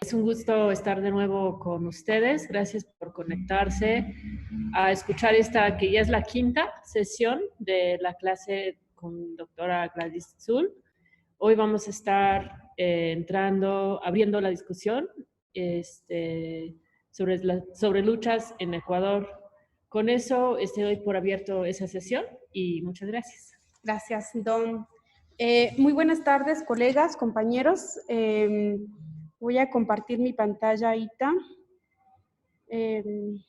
Es un gusto estar de nuevo con ustedes. Gracias por conectarse a escuchar esta que ya es la quinta sesión de la clase con doctora Gladys Zul. Hoy vamos a estar abriendo la discusión sobre luchas en Ecuador. Con eso doy por abierto esa sesión y muchas gracias. Gracias, Don. Muy buenas tardes, colegas, compañeros. Voy a compartir mi pantalla ahorita. El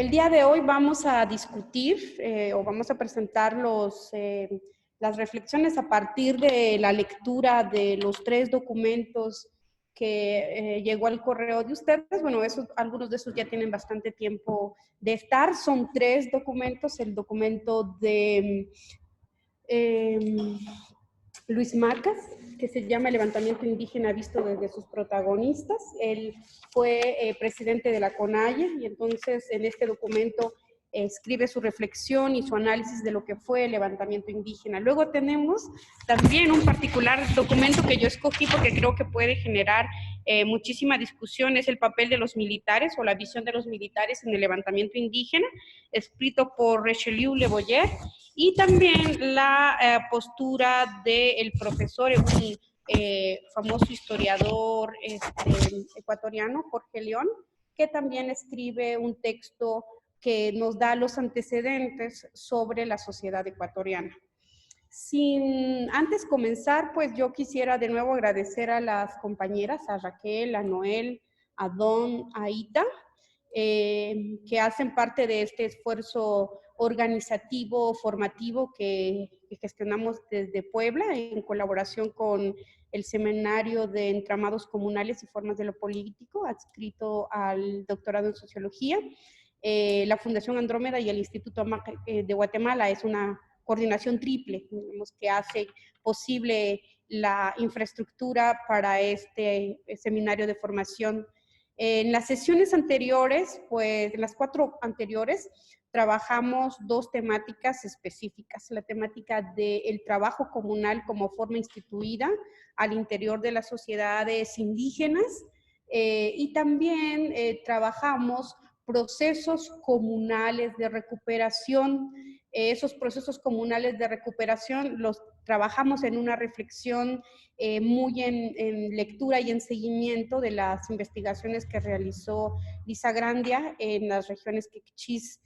día de hoy vamos a discutir o vamos a presentar las reflexiones a partir de la lectura de los 3 documentos que llegó al correo de ustedes. Bueno, algunos de esos ya tienen bastante tiempo de estar. Son 3 documentos. El documento de Luis Marcas, que se llama El levantamiento indígena visto desde sus protagonistas. Él fue presidente de la CONAIE y entonces en este documento escribe su reflexión y su análisis de lo que fue el levantamiento indígena. Luego tenemos también un particular documento que yo escogí porque creo que puede generar muchísima discusión, es el papel de los militares o la visión de los militares en el levantamiento indígena, escrito por Richelieu Le Boyer, y también la postura del profesor, un famoso historiador ecuatoriano, Jorge León, que también escribe un texto que nos da los antecedentes sobre la sociedad ecuatoriana. Sin antes comenzar, pues yo quisiera de nuevo agradecer a las compañeras, a Raquel, a Noel, a Don, a Ita, que hacen parte de este esfuerzo organizativo, formativo que gestionamos desde Puebla en colaboración con el Seminario de Entramados Comunales y Formas de lo Político, adscrito al doctorado en Sociología. La Fundación Andrómeda y el Instituto AMAC de Guatemala es una coordinación triple, digamos, que hace posible la infraestructura para este seminario de formación. En las sesiones anteriores, pues en las 4 anteriores, trabajamos 2 temáticas específicas. La temática del trabajo comunal como forma instituida al interior de las sociedades indígenas y también trabajamos procesos comunales de recuperación. Esos procesos comunales de recuperación los trabajamos en una reflexión muy en lectura y en seguimiento de las investigaciones que realizó Lisa Grandia en las regiones Quichís.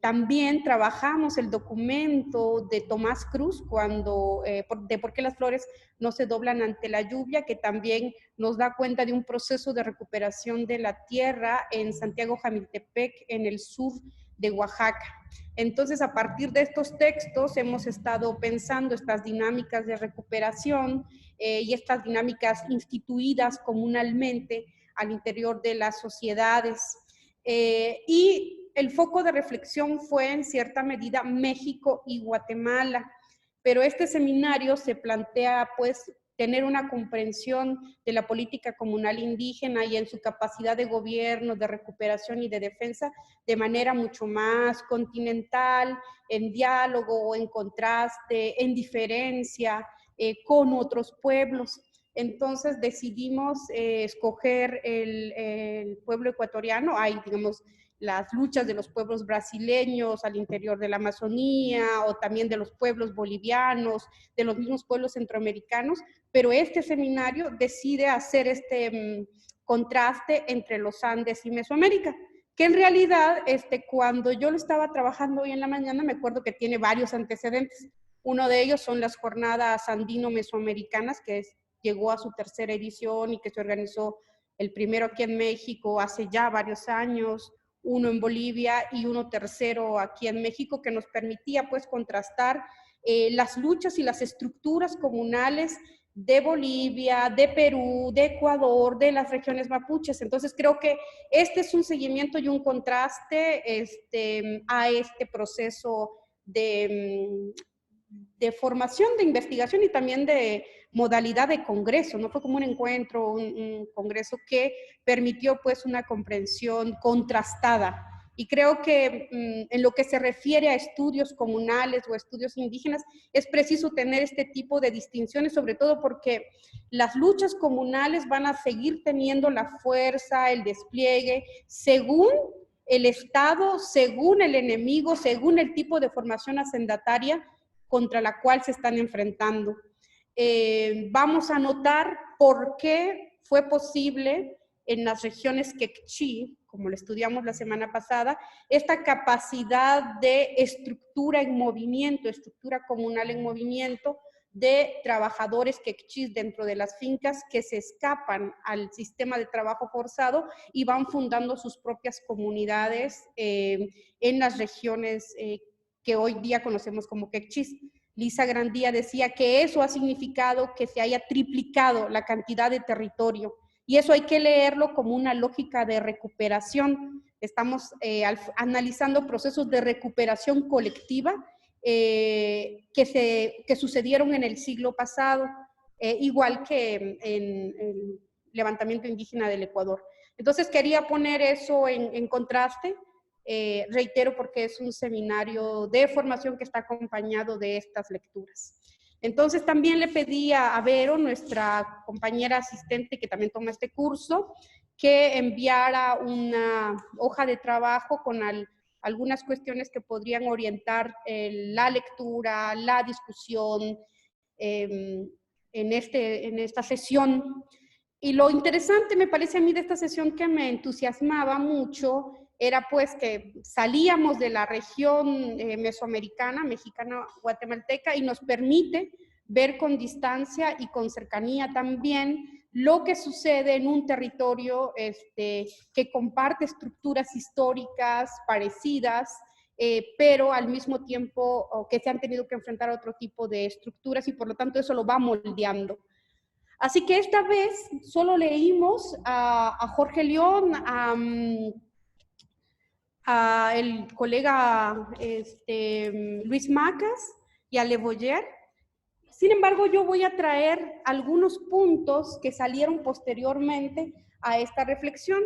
También trabajamos el documento de Tomás Cruz de por qué las flores no se doblan ante la lluvia, que también nos da cuenta de un proceso de recuperación de la tierra en Santiago Jamiltepec, en el sur de Oaxaca. Entonces, a partir de estos textos hemos estado pensando estas dinámicas de recuperación y estas dinámicas instituidas comunalmente al interior de las sociedades. Y el foco de reflexión fue en cierta medida México y Guatemala, pero este seminario se plantea pues tener una comprensión de la política comunal indígena y en su capacidad de gobierno, de recuperación y de defensa de manera mucho más continental, en diálogo, en contraste, en diferencia con otros pueblos. Entonces decidimos escoger el pueblo ecuatoriano. Hay, digamos, las luchas de los pueblos brasileños al interior de la Amazonía o también de los pueblos bolivianos, de los mismos pueblos centroamericanos, pero este seminario decide hacer este contraste entre los Andes y Mesoamérica, que en realidad cuando yo lo estaba trabajando hoy en la mañana me acuerdo que tiene varios antecedentes. Uno de ellos son las jornadas andino-mesoamericanas, que llegó a su 3ª edición y que se organizó el primero aquí en México hace ya varios años, uno en Bolivia y uno tercero aquí en México, que nos permitía pues contrastar las luchas y las estructuras comunales de Bolivia, de Perú, de Ecuador, de las regiones mapuches. Entonces creo que este es un seguimiento y un contraste a este proceso de formación, de investigación y también de modalidad de congreso. No fue como un encuentro, un congreso que permitió pues una comprensión contrastada Y creo que en lo que se refiere a estudios comunales o estudios indígenas, es preciso tener este tipo de distinciones, sobre todo porque las luchas comunales van a seguir teniendo la fuerza, el despliegue, según el Estado, según el enemigo, según el tipo de formación hacendataria contra la cual se están enfrentando. Vamos a notar por qué fue posible en las regiones quechí, como lo estudiamos la semana pasada, esta capacidad de estructura en movimiento, estructura comunal en movimiento, de trabajadores quechís dentro de las fincas que se escapan al sistema de trabajo forzado y van fundando sus propias comunidades en las regiones que hoy día conocemos como quechís. Lisa Grandía decía que eso ha significado que se haya triplicado la cantidad de territorio. Y eso hay que leerlo como una lógica de recuperación. Estamos analizando procesos de recuperación colectiva que sucedieron en el siglo pasado, igual que en el levantamiento indígena del Ecuador. Entonces quería poner eso en contraste. Reitero, porque es un seminario de formación que está acompañado de estas lecturas. Entonces también le pedí a Vero, nuestra compañera asistente que también toma este curso, que enviara una hoja de trabajo con algunas cuestiones que podrían orientar la lectura, la discusión en esta sesión. Y lo interesante me parece a mí de esta sesión, que me entusiasmaba mucho, era pues que salíamos de la región mesoamericana, mexicana, guatemalteca, y nos permite ver con distancia y con cercanía también lo que sucede en un territorio que comparte estructuras históricas parecidas, pero al mismo tiempo que se han tenido que enfrentar a otro tipo de estructuras, y por lo tanto eso lo va moldeando. Así que esta vez solo leímos a Jorge León, a el colega Luis Macas y a Le Boyer. Sin embargo, yo voy a traer algunos puntos que salieron posteriormente a esta reflexión.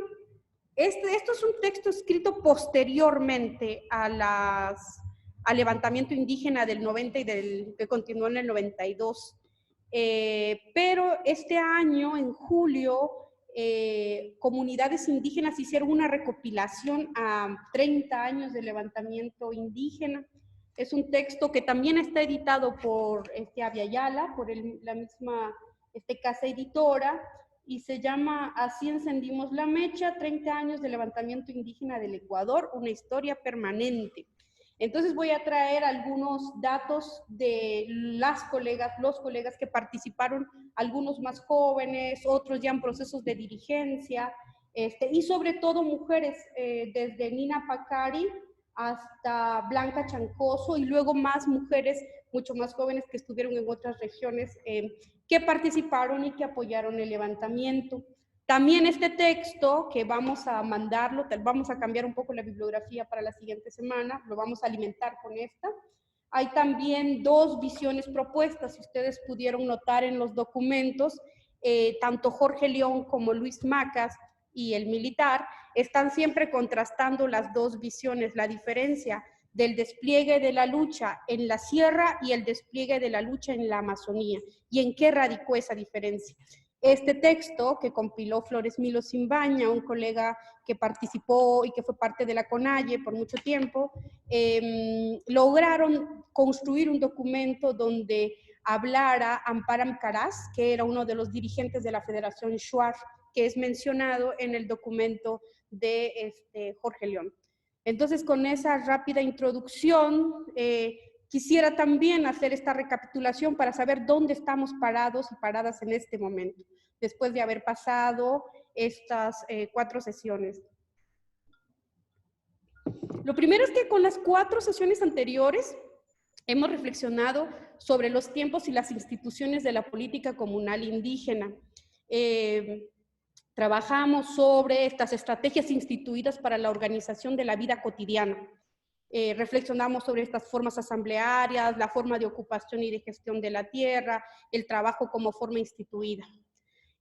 Esto es un texto escrito posteriormente al levantamiento indígena del 90 y que continuó en el 92. Pero este año, en julio, comunidades indígenas hicieron una recopilación a 30 años de levantamiento indígena. Es un texto que también está editado por Avia Yala, por la misma casa editora, y se llama Así encendimos la mecha, 30 años de levantamiento indígena del Ecuador, una historia permanente. Entonces voy a traer algunos datos de los colegas que participaron, algunos más jóvenes, otros ya en procesos de dirigencia, y sobre todo mujeres, desde Nina Pacari hasta Blanca Chancoso, y luego más mujeres mucho más jóvenes que estuvieron en otras regiones que participaron y que apoyaron el levantamiento. También este texto, que vamos a mandarlo, vamos a cambiar un poco la bibliografía para la siguiente semana, lo vamos a alimentar con esta. Hay también dos visiones propuestas, si ustedes pudieron notar en los documentos, tanto Jorge León como Luis Macas y el militar están siempre contrastando las dos visiones, la diferencia del despliegue de la lucha en la sierra y el despliegue de la lucha en la Amazonía, y en qué radicó esa diferencia. Este texto que compiló Flores Milo Simbaña, un colega que participó y que fue parte de la CONAIE por mucho tiempo, lograron construir un documento donde hablara Amparam Caraz, que era uno de los dirigentes de la Federación Shuar, que es mencionado en el documento de Jorge León. Entonces, con esa rápida introducción, quisiera también hacer esta recapitulación para saber dónde estamos parados y paradas en este momento, después de haber pasado estas 4 sesiones. Lo primero es que con las 4 sesiones anteriores hemos reflexionado sobre los tiempos y las instituciones de la política comunal indígena. Trabajamos sobre estas estrategias instituidas para la organización de la vida cotidiana. Reflexionamos sobre estas formas asamblearias, la forma de ocupación y de gestión de la tierra, el trabajo como forma instituida.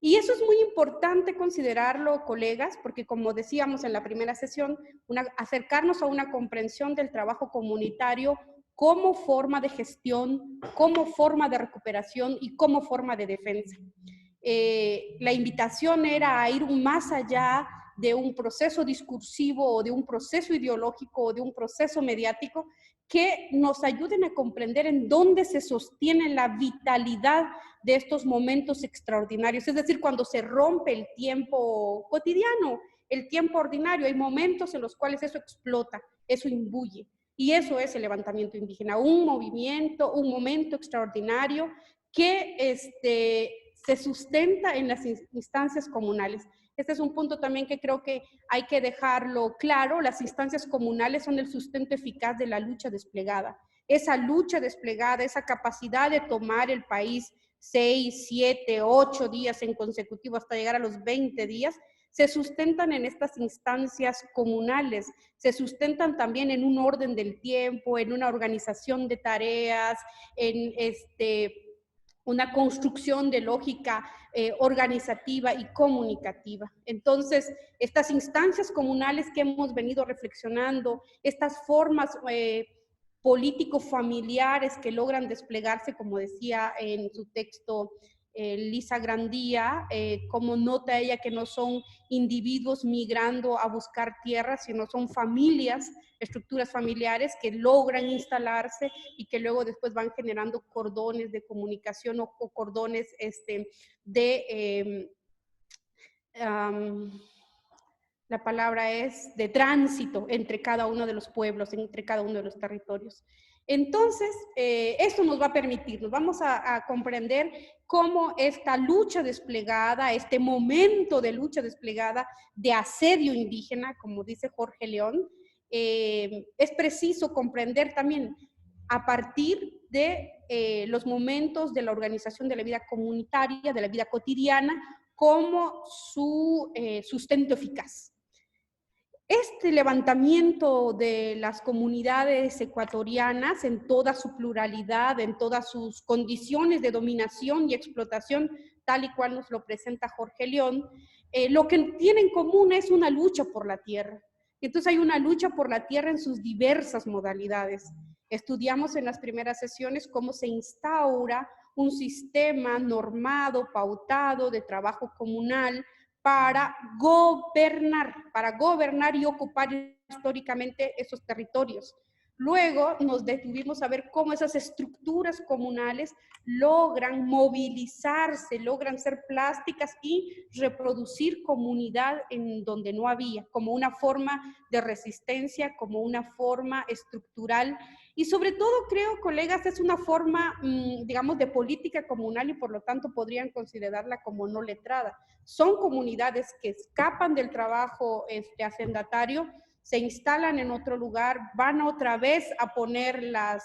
Y eso es muy importante considerarlo, colegas, porque como decíamos en la primera sesión, acercarnos a una comprensión del trabajo comunitario como forma de gestión, como forma de recuperación y como forma de defensa. La invitación era a ir más allá de un proceso discursivo o de un proceso ideológico o de un proceso mediático que nos ayuden a comprender en dónde se sostiene la vitalidad de estos momentos extraordinarios. Es decir, cuando se rompe el tiempo cotidiano, el tiempo ordinario, hay momentos en los cuales eso explota, eso imbuye. Y eso es el levantamiento indígena, un movimiento, un momento extraordinario que se sustenta en las instancias comunales. Este es un punto también que creo que hay que dejarlo claro. Las instancias comunales son el sustento eficaz de la lucha desplegada. Esa lucha desplegada, esa capacidad de tomar el país 6, 7, 8 días en consecutivo hasta llegar a los 20 días, se sustentan en estas instancias comunales, se sustentan también en un orden del tiempo, en una organización de tareas, en una construcción de lógica organizativa y comunicativa. Entonces, estas instancias comunales que hemos venido reflexionando, estas formas político-familiares que logran desplegarse, como decía en su texto Lisa Grandía, como nota ella que no son individuos migrando a buscar tierra, sino son familias, estructuras familiares que logran instalarse y que luego después van generando cordones de comunicación o cordones la palabra es de tránsito entre cada uno de los pueblos, entre cada uno de los territorios. Entonces, esto nos va a permitir, nos vamos a comprender cómo esta lucha desplegada, este momento de lucha desplegada de asedio indígena, como dice Jorge León, es preciso comprender también a partir de los momentos de la organización de la vida comunitaria, de la vida cotidiana, como su sustento eficaz. Este levantamiento de las comunidades ecuatorianas en toda su pluralidad, en todas sus condiciones de dominación y explotación, tal y cual nos lo presenta Jorge León, lo que tiene en común es una lucha por la tierra. Entonces hay una lucha por la tierra en sus diversas modalidades. Estudiamos en las primeras sesiones cómo se instaura un sistema normado, pautado de trabajo comunal, para gobernar y ocupar históricamente esos territorios. Luego nos detuvimos a ver cómo esas estructuras comunales logran movilizarse, logran ser plásticas y reproducir comunidad en donde no había, como una forma de resistencia, como una forma estructural. Y sobre todo, creo, colegas, es una forma, digamos, de política comunal y por lo tanto podrían considerarla como no letrada. Son comunidades que escapan del trabajo hacendatario, se instalan en otro lugar, van otra vez a ponerlas,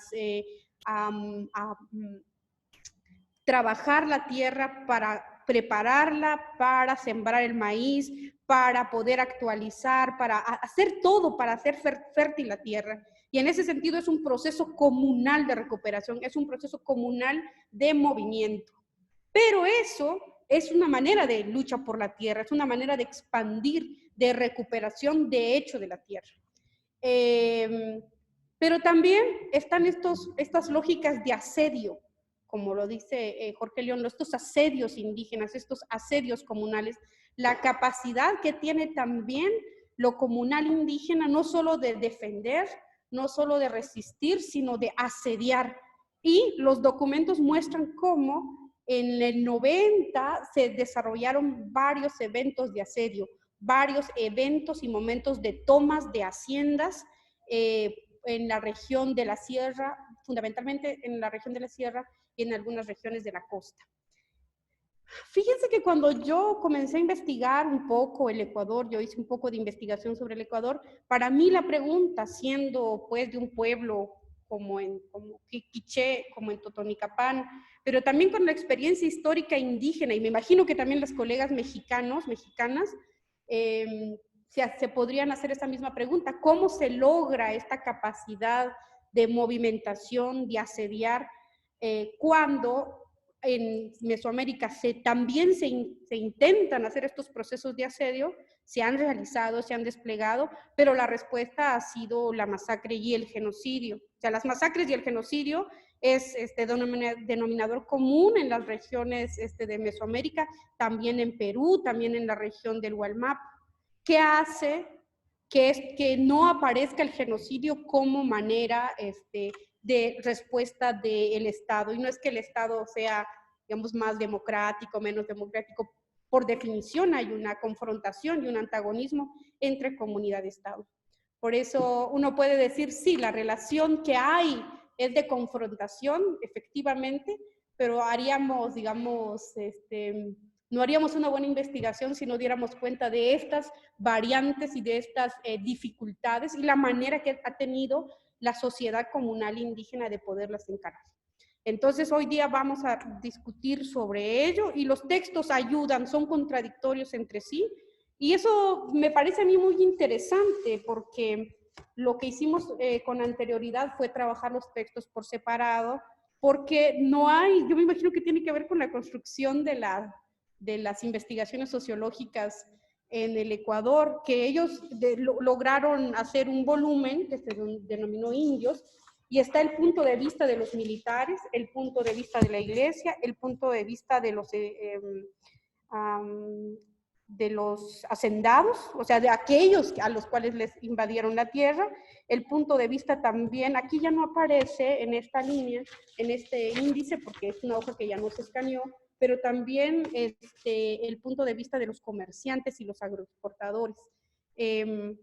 trabajar la tierra para prepararla, para sembrar el maíz, para poder actualizar, para hacer todo, para hacer fértil la tierra. Y en ese sentido es un proceso comunal de recuperación, es un proceso comunal de movimiento. Pero eso es una manera de lucha por la tierra, es una manera de expandir, de recuperación de hecho de la tierra. Pero también están estas lógicas de asedio, como lo dice Jorge León, estos asedios indígenas, estos asedios comunales, la capacidad que tiene también lo comunal indígena, no solo de defender, no solo de resistir, sino de asediar. Y los documentos muestran cómo en el 90 se desarrollaron varios eventos de asedio, varios eventos y momentos de tomas de haciendas en la región de la sierra, fundamentalmente en la región de la sierra y en algunas regiones de la costa. Fíjense que cuando yo comencé a investigar un poco el Ecuador, yo hice un poco de investigación sobre el Ecuador, para mí la pregunta, siendo pues de un pueblo como Quiché, como en Totonicapán, pero también con la experiencia histórica indígena, y me imagino que también los colegas mexicanas, se podrían hacer esa misma pregunta, ¿cómo se logra esta capacidad de movimentación, de asediar, cuando en Mesoamérica también se intentan hacer estos procesos de asedio, se han realizado, se han desplegado, pero la respuesta ha sido la masacre y el genocidio. O sea, las masacres y el genocidio es denominador común en las regiones de Mesoamérica, también en Perú, también en la región del Gualmapu, que hace que no aparezca el genocidio como manera de respuesta del Estado. Y no es que el Estado sea, digamos, más democrático, menos democrático. Por definición hay una confrontación y un antagonismo entre comunidad y Estado. Por eso uno puede decir, sí, la relación que hay es de confrontación, efectivamente, pero haríamos, digamos, no haríamos una buena investigación si no diéramos cuenta de estas variantes y de estas dificultades y la manera que ha tenido la sociedad comunal indígena de poderlas encarar. Entonces, hoy día vamos a discutir sobre ello y los textos ayudan, son contradictorios entre sí. Y eso me parece a mí muy interesante porque lo que hicimos con anterioridad fue trabajar los textos por separado, porque no hay, yo me imagino que tiene que ver con la construcción de las investigaciones sociológicas en el Ecuador, que ellos lograron hacer un volumen que se denominó Indios, y está el punto de vista de los militares, el punto de vista de la iglesia, el punto de vista de los hacendados, o sea, de aquellos a los cuales les invadieron la tierra, el punto de vista también, aquí ya no aparece en esta línea, en este índice, porque es una hoja que ya no se escaneó, pero también el punto de vista de los comerciantes y los agroexportadores.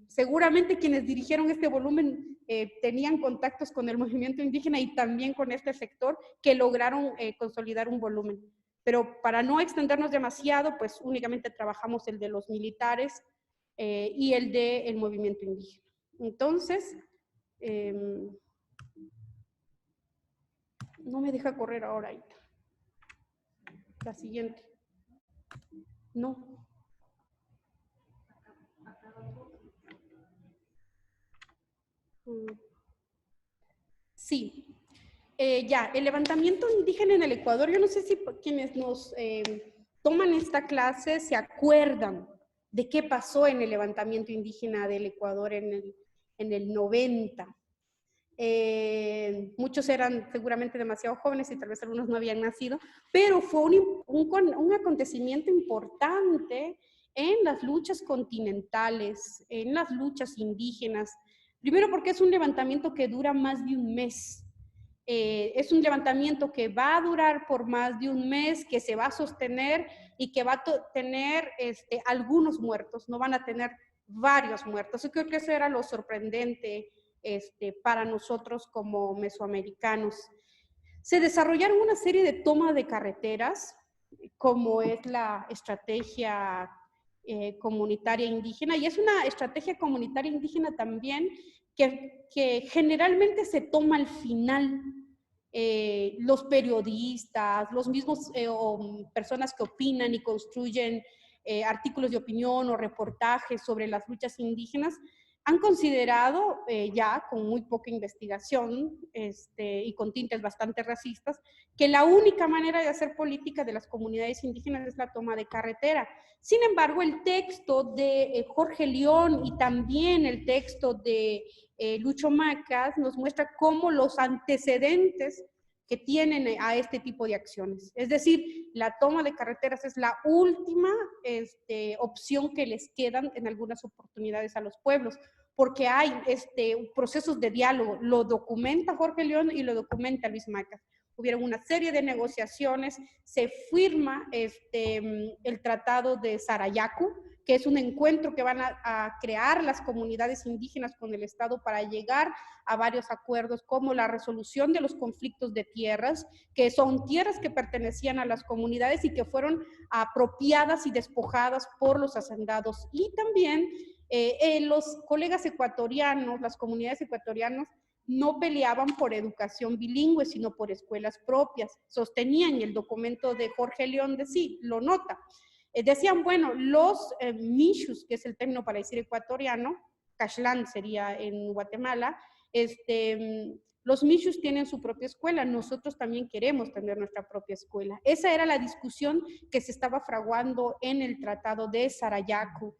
Seguramente quienes dirigieron este volumen tenían contactos con el movimiento indígena y también con este sector que lograron consolidar un volumen. Pero para no extendernos demasiado, pues únicamente trabajamos el de los militares y el del movimiento indígena. Entonces, no me deja correr ahora. La siguiente. No. Sí. Ya, el levantamiento indígena en el Ecuador, yo no sé si quienes nos toman esta clase se acuerdan de qué pasó en el levantamiento indígena del Ecuador en el 90. Muchos eran seguramente demasiado jóvenes y tal vez algunos no habían nacido, pero fue un acontecimiento importante en las luchas continentales, en las luchas indígenas. Primero porque es un levantamiento que dura más de un mes. Es un levantamiento que va a durar por más de un mes, que se va a sostener y que va a tener algunos muertos, no van a tener varios muertos. Yo creo que eso era lo sorprendente para nosotros como mesoamericanos. Se desarrollaron una serie de tomas de carreteras, como es la estrategia comunitaria indígena, y es una estrategia comunitaria indígena también que generalmente se toma al final. Los periodistas, los mismos o personas que opinan y construyen artículos de opinión o reportajes sobre las luchas indígenas, han considerado ya con muy poca investigación y con tintes bastante racistas, que la única manera de hacer política de las comunidades indígenas es la toma de carretera. Sin embargo, el texto de Jorge León y también el texto de Lucho Macas nos muestra cómo los antecedentes que tienen a este tipo de acciones. Es decir, la toma de carreteras es la última opción que les quedan en algunas oportunidades a los pueblos, porque hay procesos de diálogo, lo documenta Jorge León y lo documenta Luis Macas. Hubieron una serie de negociaciones, se firma el Tratado de Sarayaku, que es un encuentro que van a crear las comunidades indígenas con el Estado para llegar a varios acuerdos, como la resolución de los conflictos de tierras, que son tierras que pertenecían a las comunidades y que fueron apropiadas y despojadas por los hacendados. Y también los colegas ecuatorianos, las comunidades ecuatorianas, no peleaban por educación bilingüe, sino por escuelas propias. Sostenían, y el documento de Jorge León lo nota. Decían, bueno, los mishus, que es el término para decir ecuatoriano, Caxlán sería en Guatemala, Los Mishus tienen su propia escuela, nosotros también queremos tener nuestra propia escuela. Esa era la discusión que se estaba fraguando en el Tratado de Sarayaku,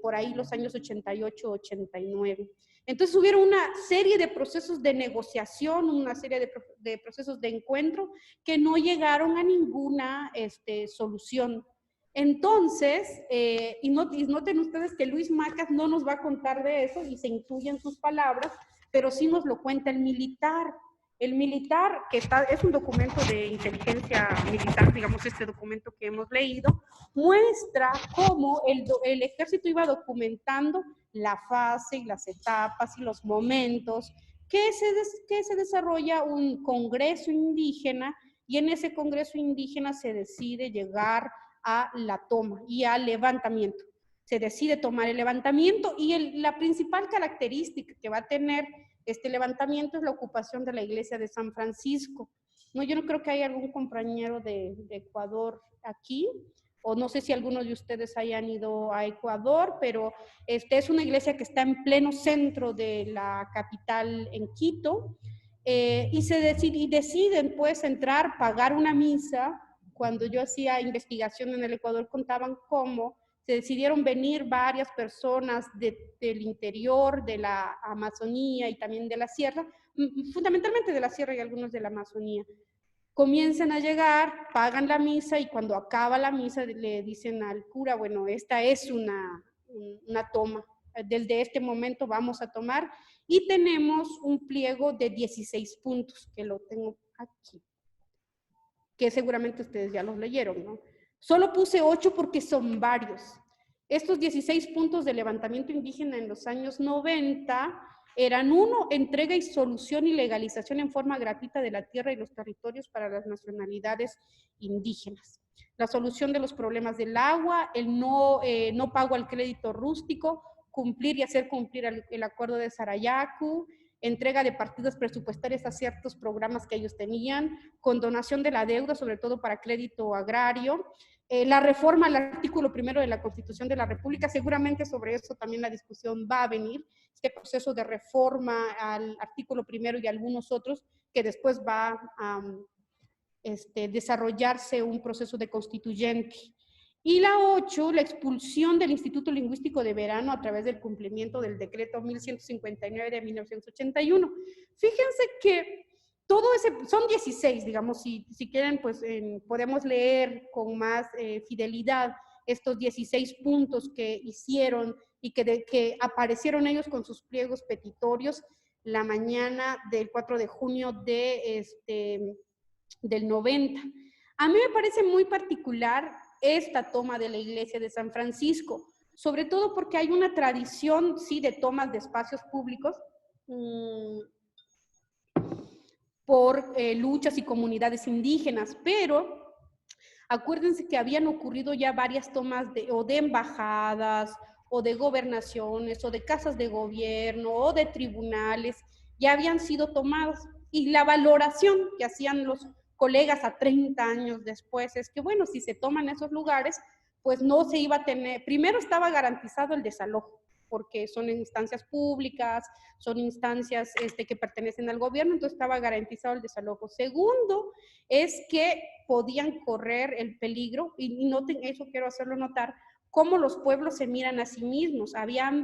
por ahí los años 88, 89. Entonces hubieron una serie de procesos de negociación, una serie de procesos de encuentro que no llegaron a ninguna solución. Entonces, y noten ustedes que Luis Macas no nos va a contar de eso y se incluyen sus palabras, pero sí nos lo cuenta el militar. El militar, que es un documento de inteligencia militar, digamos, este documento que hemos leído, muestra cómo el ejército iba documentando la fase y las etapas y los momentos que se desarrolla un congreso indígena, y en ese congreso indígena se decide llegar a la toma y al levantamiento. Se decide tomar el levantamiento y la principal característica que va a tener este levantamiento es la ocupación de la iglesia de San Francisco. No, yo no creo que haya algún compañero de Ecuador aquí, o no sé si algunos de ustedes hayan ido a Ecuador, pero es una iglesia que está en pleno centro de la capital, en Quito, y deciden pues entrar, pagar una misa. Cuando yo hacía investigación en el Ecuador contaban cómo se decidieron venir varias personas del interior, de la Amazonía y también de la sierra, fundamentalmente de la sierra y algunos de la Amazonía. Comienzan a llegar, pagan la misa y cuando acaba la misa le dicen al cura, bueno, esta es una toma, desde este momento vamos a tomar, y tenemos un pliego de 16 puntos, que lo tengo aquí, que seguramente ustedes ya los leyeron, ¿no? Solo puse 8 porque son varios. Estos 16 puntos de levantamiento indígena en los años 90 eran: 1, entrega y solución y legalización en forma gratuita de la tierra y los territorios para las nacionalidades indígenas. La solución de los problemas del agua, el no pago al crédito rústico, cumplir y hacer cumplir el acuerdo de Sarayaku, entrega de partidas presupuestarias a ciertos programas que ellos tenían, condonación de la deuda, sobre todo para crédito agrario, la reforma al artículo 1 de la Constitución de la República. Seguramente sobre eso también la discusión va a venir, este proceso de reforma al artículo 1 y algunos otros, que después va a desarrollarse un proceso de constituyente. Y la 8, la expulsión del Instituto Lingüístico de Verano a través del cumplimiento del decreto 1159 de 1981. Fíjense que todo ese, son 16, digamos, si quieren, pues podemos leer con más fidelidad estos 16 puntos que hicieron y que aparecieron ellos con sus pliegos petitorios la mañana del 4 de junio del 90. A mí me parece muy particular esta toma de la iglesia de San Francisco, sobre todo porque hay una tradición, sí, de tomas de espacios públicos por luchas y comunidades indígenas, pero acuérdense que habían ocurrido ya varias tomas o de embajadas, o de gobernaciones, o de casas de gobierno, o de tribunales, ya habían sido tomadas, y la valoración que hacían los colegas a 30 años después es que, bueno, si se toman esos lugares, pues no se iba a tener, primero estaba garantizado el desalojo, porque son instancias públicas, son instancias que pertenecen al gobierno, entonces estaba garantizado el desalojo. Segundo, es que podían correr el peligro, y noten, eso quiero hacerlo notar, cómo los pueblos se miran a sí mismos. Habían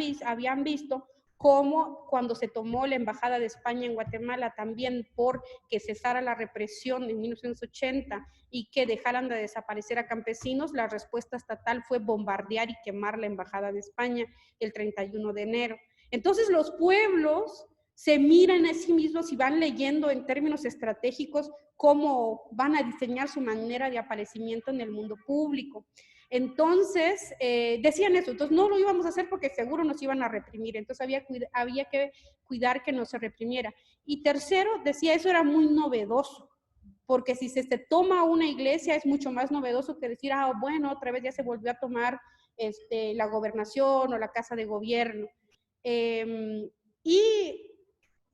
visto cómo cuando se tomó la Embajada de España en Guatemala, también por que cesara la represión en 1980 y que dejaran de desaparecer a campesinos, la respuesta estatal fue bombardear y quemar la Embajada de España el 31 de enero. Entonces los pueblos se miran a sí mismos y van leyendo en términos estratégicos cómo van a diseñar su manera de aparecimiento en el mundo público. Entonces, decían eso, entonces no lo íbamos a hacer porque seguro nos iban a reprimir, entonces había que cuidar que no se reprimiera. Y tercero, decía, eso era muy novedoso, porque si se toma una iglesia es mucho más novedoso que decir, bueno, otra vez ya se volvió a tomar la gobernación o la casa de gobierno. Y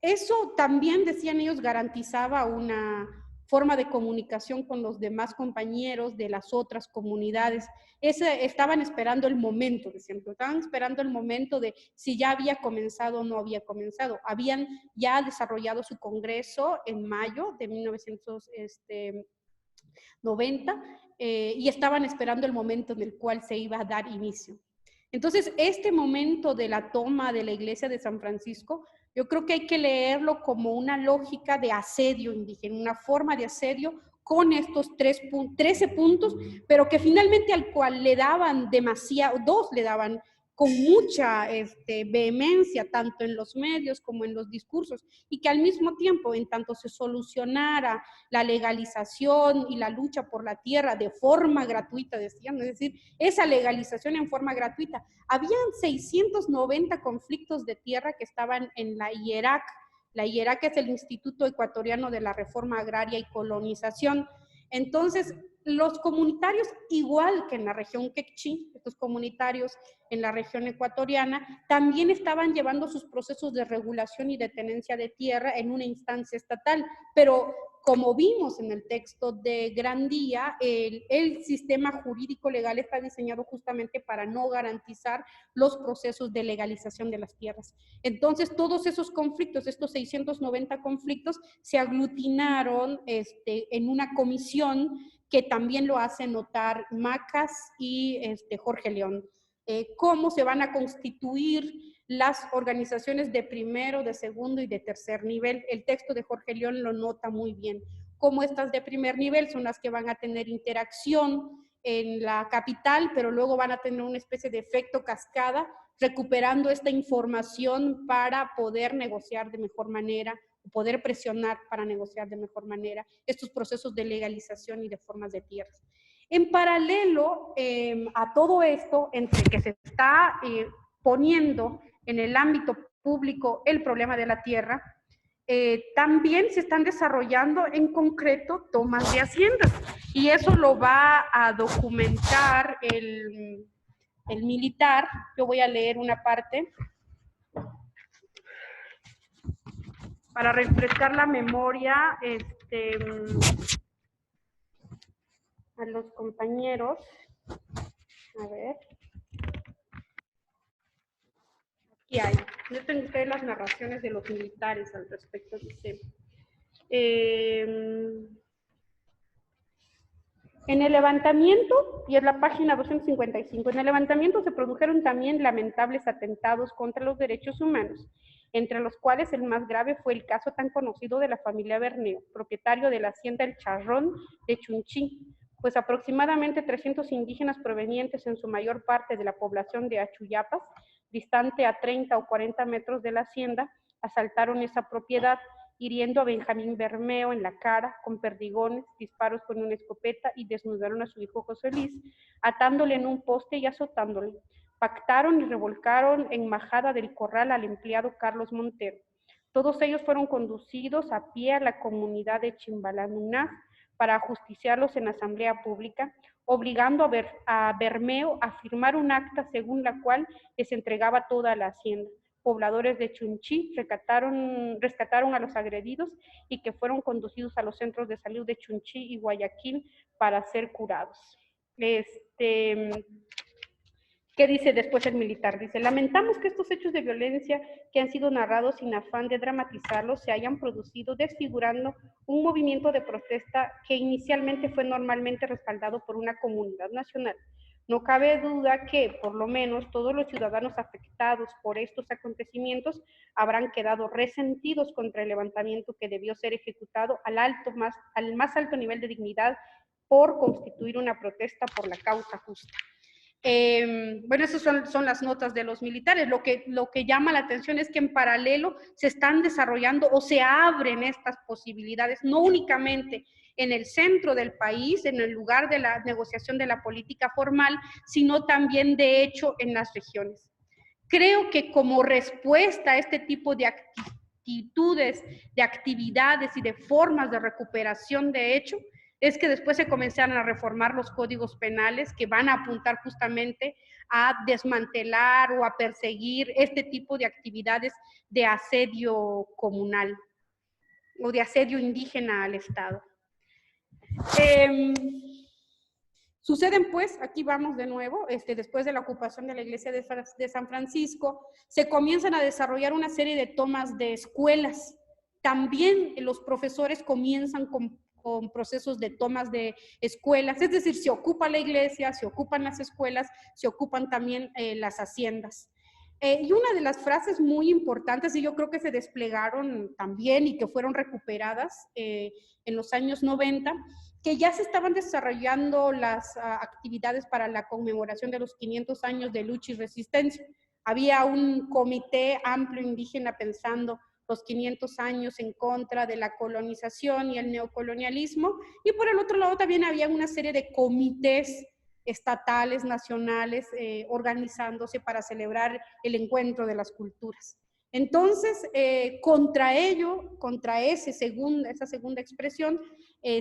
eso también, decían ellos, garantizaba una forma de comunicación con los demás compañeros de las otras comunidades. Estaban esperando el momento, decían, estaban esperando el momento de si ya había comenzado o no había comenzado. Habían ya desarrollado su congreso en mayo de 1990 y estaban esperando el momento en el cual se iba a dar inicio. Entonces, este momento de la toma de la iglesia de San Francisco, yo creo que hay que leerlo como una lógica de asedio indígena, una forma de asedio con estos 13 puntos, pero que finalmente al cual le daban demasiado, dos le daban con mucha vehemencia, tanto en los medios como en los discursos, y que al mismo tiempo, en tanto se solucionara la legalización y la lucha por la tierra de forma gratuita, decían, es decir, esa legalización en forma gratuita. Habían 690 conflictos de tierra que estaban en la IERAC. La IERAC es el Instituto Ecuatoriano de la Reforma Agraria y Colonización. Entonces, los comunitarios, igual que en la región Quechí, estos comunitarios en la región ecuatoriana, también estaban llevando sus procesos de regulación y de tenencia de tierra en una instancia estatal, pero como vimos en el texto de Grandía, el sistema jurídico legal está diseñado justamente para no garantizar los procesos de legalización de las tierras. Entonces, todos esos conflictos, estos 690 conflictos, se aglutinaron en una comisión que también lo hace notar Macas y Jorge León. Cómo se van a constituir las organizaciones de primero, de segundo y de tercer nivel. El texto de Jorge León lo nota muy bien. Cómo estas de primer nivel son las que van a tener interacción en la capital, pero luego van a tener una especie de efecto cascada, recuperando esta información para poder negociar de mejor manera, poder presionar para negociar de mejor manera estos procesos de legalización y de formas de tierras. En paralelo a todo esto, entre que se está poniendo en el ámbito público el problema de la tierra, también se están desarrollando en concreto tomas de haciendas. Y eso lo va a documentar el militar. Yo voy a leer una parte para refrescar la memoria a los compañeros. A ver. Aquí hay. Yo tengo ustedes las narraciones de los militares al respecto. Dice, en el levantamiento, y es la página 255, en el levantamiento se produjeron también lamentables atentados contra los derechos humanos, entre los cuales el más grave fue el caso tan conocido de la familia Berneo, propietario de la hacienda El Charrón de Chunchí, pues aproximadamente 300 indígenas provenientes en su mayor parte de la población de Achuyapas, distante a 30 o 40 metros de la hacienda, asaltaron esa propiedad, hiriendo a Benjamín Bermeo en la cara con perdigones, disparos con una escopeta y desnudaron a su hijo José Luis, atándole en un poste y azotándole. Pactaron y revolcaron en majada del corral al empleado Carlos Montero. Todos ellos fueron conducidos a pie a la comunidad de Chimbalanuná para ajusticiarlos en asamblea pública, obligando a Bermeo a firmar un acta según la cual les entregaba toda la hacienda. Pobladores de Chunchí rescataron a los agredidos y que fueron conducidos a los centros de salud de Chunchí y Guayaquil para ser curados. ¿Qué dice después el militar? Dice, lamentamos que estos hechos de violencia que han sido narrados sin afán de dramatizarlos se hayan producido desfigurando un movimiento de protesta que inicialmente fue normalmente respaldado por una comunidad nacional. No cabe duda que, por lo menos, todos los ciudadanos afectados por estos acontecimientos habrán quedado resentidos contra el levantamiento que debió ser ejecutado al más alto nivel de dignidad por constituir una protesta por la causa justa. Bueno, esas son las notas de los militares. Lo que llama la atención es que en paralelo se están desarrollando o se abren estas posibilidades, no únicamente en el centro del país, en el lugar de la negociación de la política formal, sino también, de hecho, en las regiones. Creo que como respuesta a este tipo de actitudes, de actividades y de formas de recuperación de hecho, es que después se comenzaron a reformar los códigos penales que van a apuntar justamente a desmantelar o a perseguir este tipo de actividades de asedio comunal o de asedio indígena al Estado. Suceden pues, aquí vamos de nuevo, después de la ocupación de la iglesia de San Francisco, se comienzan a desarrollar una serie de tomas de escuelas. También los profesores comienzan con procesos de tomas de escuelas, es decir, se ocupa la iglesia, se ocupan las escuelas, se ocupan también las haciendas. Y una de las frases muy importantes, y yo creo que se desplegaron también y que fueron recuperadas en los años 90, que ya se estaban desarrollando las actividades para la conmemoración de los 500 años de lucha y resistencia. Había un comité amplio indígena pensando los 500 años en contra de la colonización y el neocolonialismo, y por el otro lado también había una serie de comités estatales, nacionales, organizándose para celebrar el encuentro de las culturas. Entonces, contra ello, contra esa segunda expresión,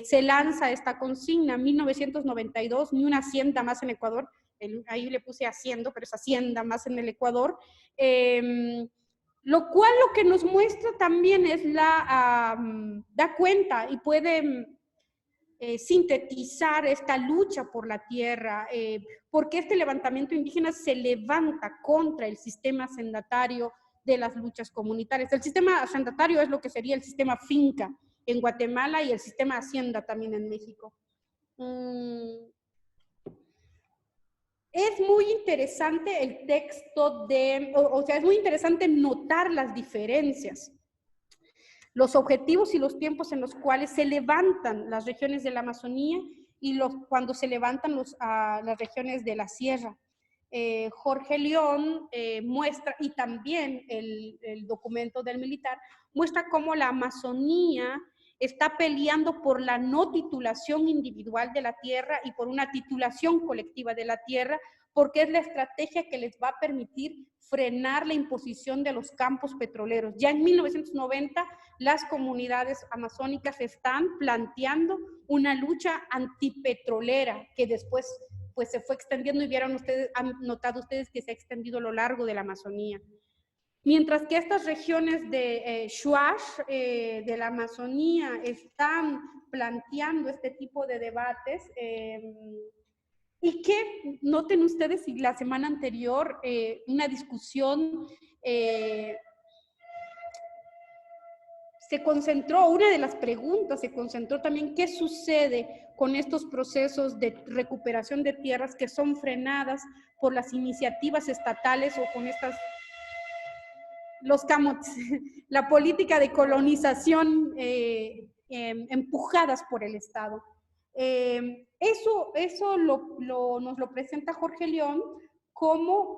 se lanza esta consigna, 1992, ni una hacienda más en Ecuador, ahí le puse haciendo, pero es hacienda más en el Ecuador, lo cual lo que nos muestra también es da cuenta y puede sintetizar esta lucha por la tierra, porque este levantamiento indígena se levanta contra el sistema hacendatario de las luchas comunitarias. El sistema hacendatario es lo que sería el sistema finca en Guatemala y el sistema hacienda también en México. Es muy interesante el texto o sea, es muy interesante notar las diferencias, los objetivos y los tiempos en los cuales se levantan las regiones de la Amazonía y cuando se levantan las regiones de la Sierra. Jorge León muestra, y también el documento del militar, muestra cómo la Amazonía está peleando por la no titulación individual de la tierra y por una titulación colectiva de la tierra, porque es la estrategia que les va a permitir frenar la imposición de los campos petroleros. Ya en 1990, las comunidades amazónicas están planteando una lucha antipetrolera que después pues se fue extendiendo, y han notado ustedes que se ha extendido a lo largo de la Amazonía. Mientras que estas regiones de Shuar, de la Amazonía, están planteando este tipo de debates, y que noten ustedes, y la semana anterior, una discusión se concentró, una de las preguntas se concentró también, ¿qué sucede con estos procesos de recuperación de tierras que son frenadas por las iniciativas estatales o con los camotes, la política de colonización empujadas por el Estado? Eso nos lo presenta Jorge León como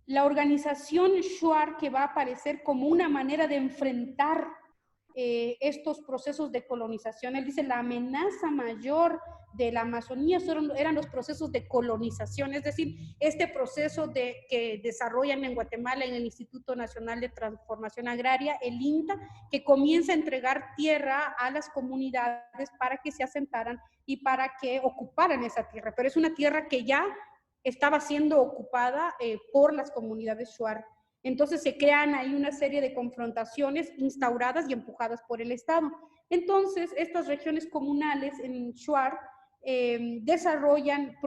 la organización Shuar, que va a aparecer como una manera de enfrentar estos procesos de colonización. Él dice, la amenaza mayor de la Amazonía eran los procesos de colonización, es decir, este proceso que desarrollan en Guatemala en el Instituto Nacional de Transformación Agraria, el INTA, que comienza a entregar tierra a las comunidades para que se asentaran y para que ocuparan esa tierra, pero es una tierra que ya estaba siendo ocupada por las comunidades Shuar. Entonces se crean ahí una serie de confrontaciones instauradas y empujadas por el Estado. Entonces estas regiones comunales en Shuar desarrollan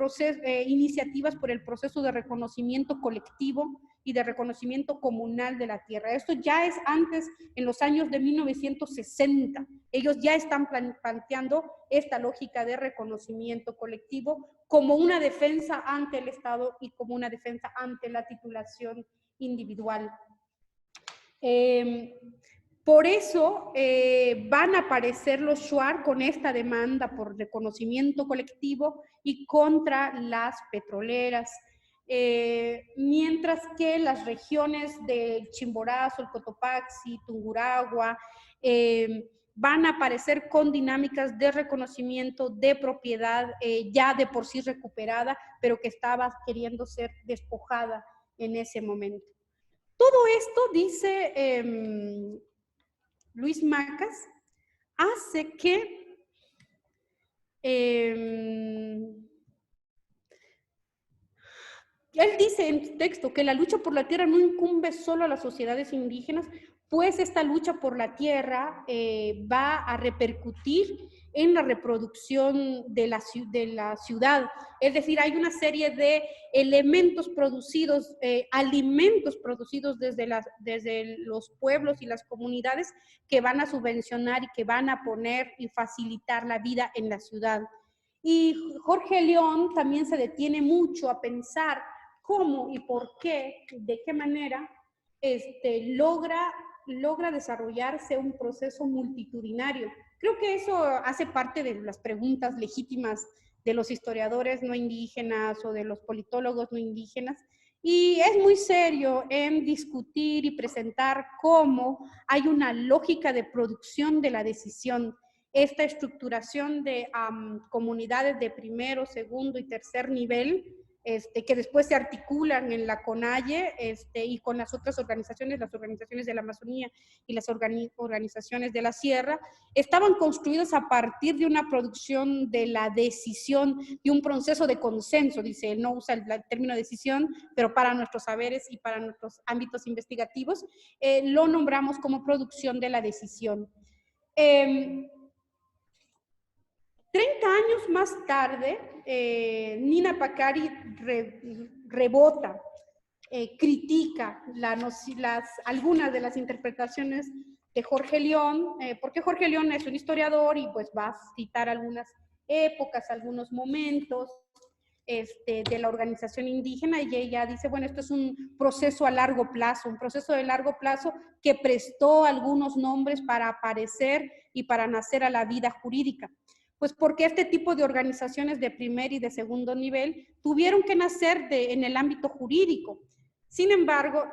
iniciativas por el proceso de reconocimiento colectivo y de reconocimiento comunal de la tierra. Esto ya es antes, en los años de 1960. Ellos ya están planteando esta lógica de reconocimiento colectivo como una defensa ante el Estado y como una defensa ante la titulación individual. Por eso van a aparecer los Shuar con esta demanda por reconocimiento colectivo y contra las petroleras, mientras que las regiones del Chimborazo, el Cotopaxi, Tungurahua, van a aparecer con dinámicas de reconocimiento de propiedad ya de por sí recuperada, pero que estaba queriendo ser despojada en ese momento. Todo esto, dice Luis Macas, hace que él dice en su texto que la lucha por la tierra no incumbe solo a las sociedades indígenas, pues esta lucha por la tierra va a repercutir en la reproducción de la ciudad. Es decir, hay una serie de elementos producidos, alimentos producidos desde los pueblos y las comunidades que van a subvencionar y que van a poner y facilitar la vida en la ciudad. Y Jorge León también se detiene mucho a pensar cómo y por qué, de qué manera logra desarrollarse un proceso multitudinario. Creo que eso hace parte de las preguntas legítimas de los historiadores no indígenas o de los politólogos no indígenas, y es muy serio en discutir y presentar cómo hay una lógica de producción de la decisión, esta estructuración de comunidades de primero, segundo y tercer nivel, que después se articulan en la CONAIE y con las otras organizaciones, las organizaciones de la Amazonía y las organizaciones de la Sierra, estaban construidos a partir de una producción de la decisión y un proceso de consenso, dice, él no usa el término decisión, pero para nuestros saberes y para nuestros ámbitos investigativos, lo nombramos como producción de la decisión. 30 años más tarde, Nina Pacari rebota, critica algunas de las interpretaciones de Jorge León, porque Jorge León es un historiador y pues va a citar algunas épocas, algunos momentos de la organización indígena, y ella dice, bueno, esto es un proceso a largo plazo, un proceso de largo plazo que prestó algunos nombres para aparecer y para nacer a la vida jurídica. Pues porque este tipo de organizaciones de primer y de segundo nivel tuvieron que nacer en el ámbito jurídico. Sin embargo,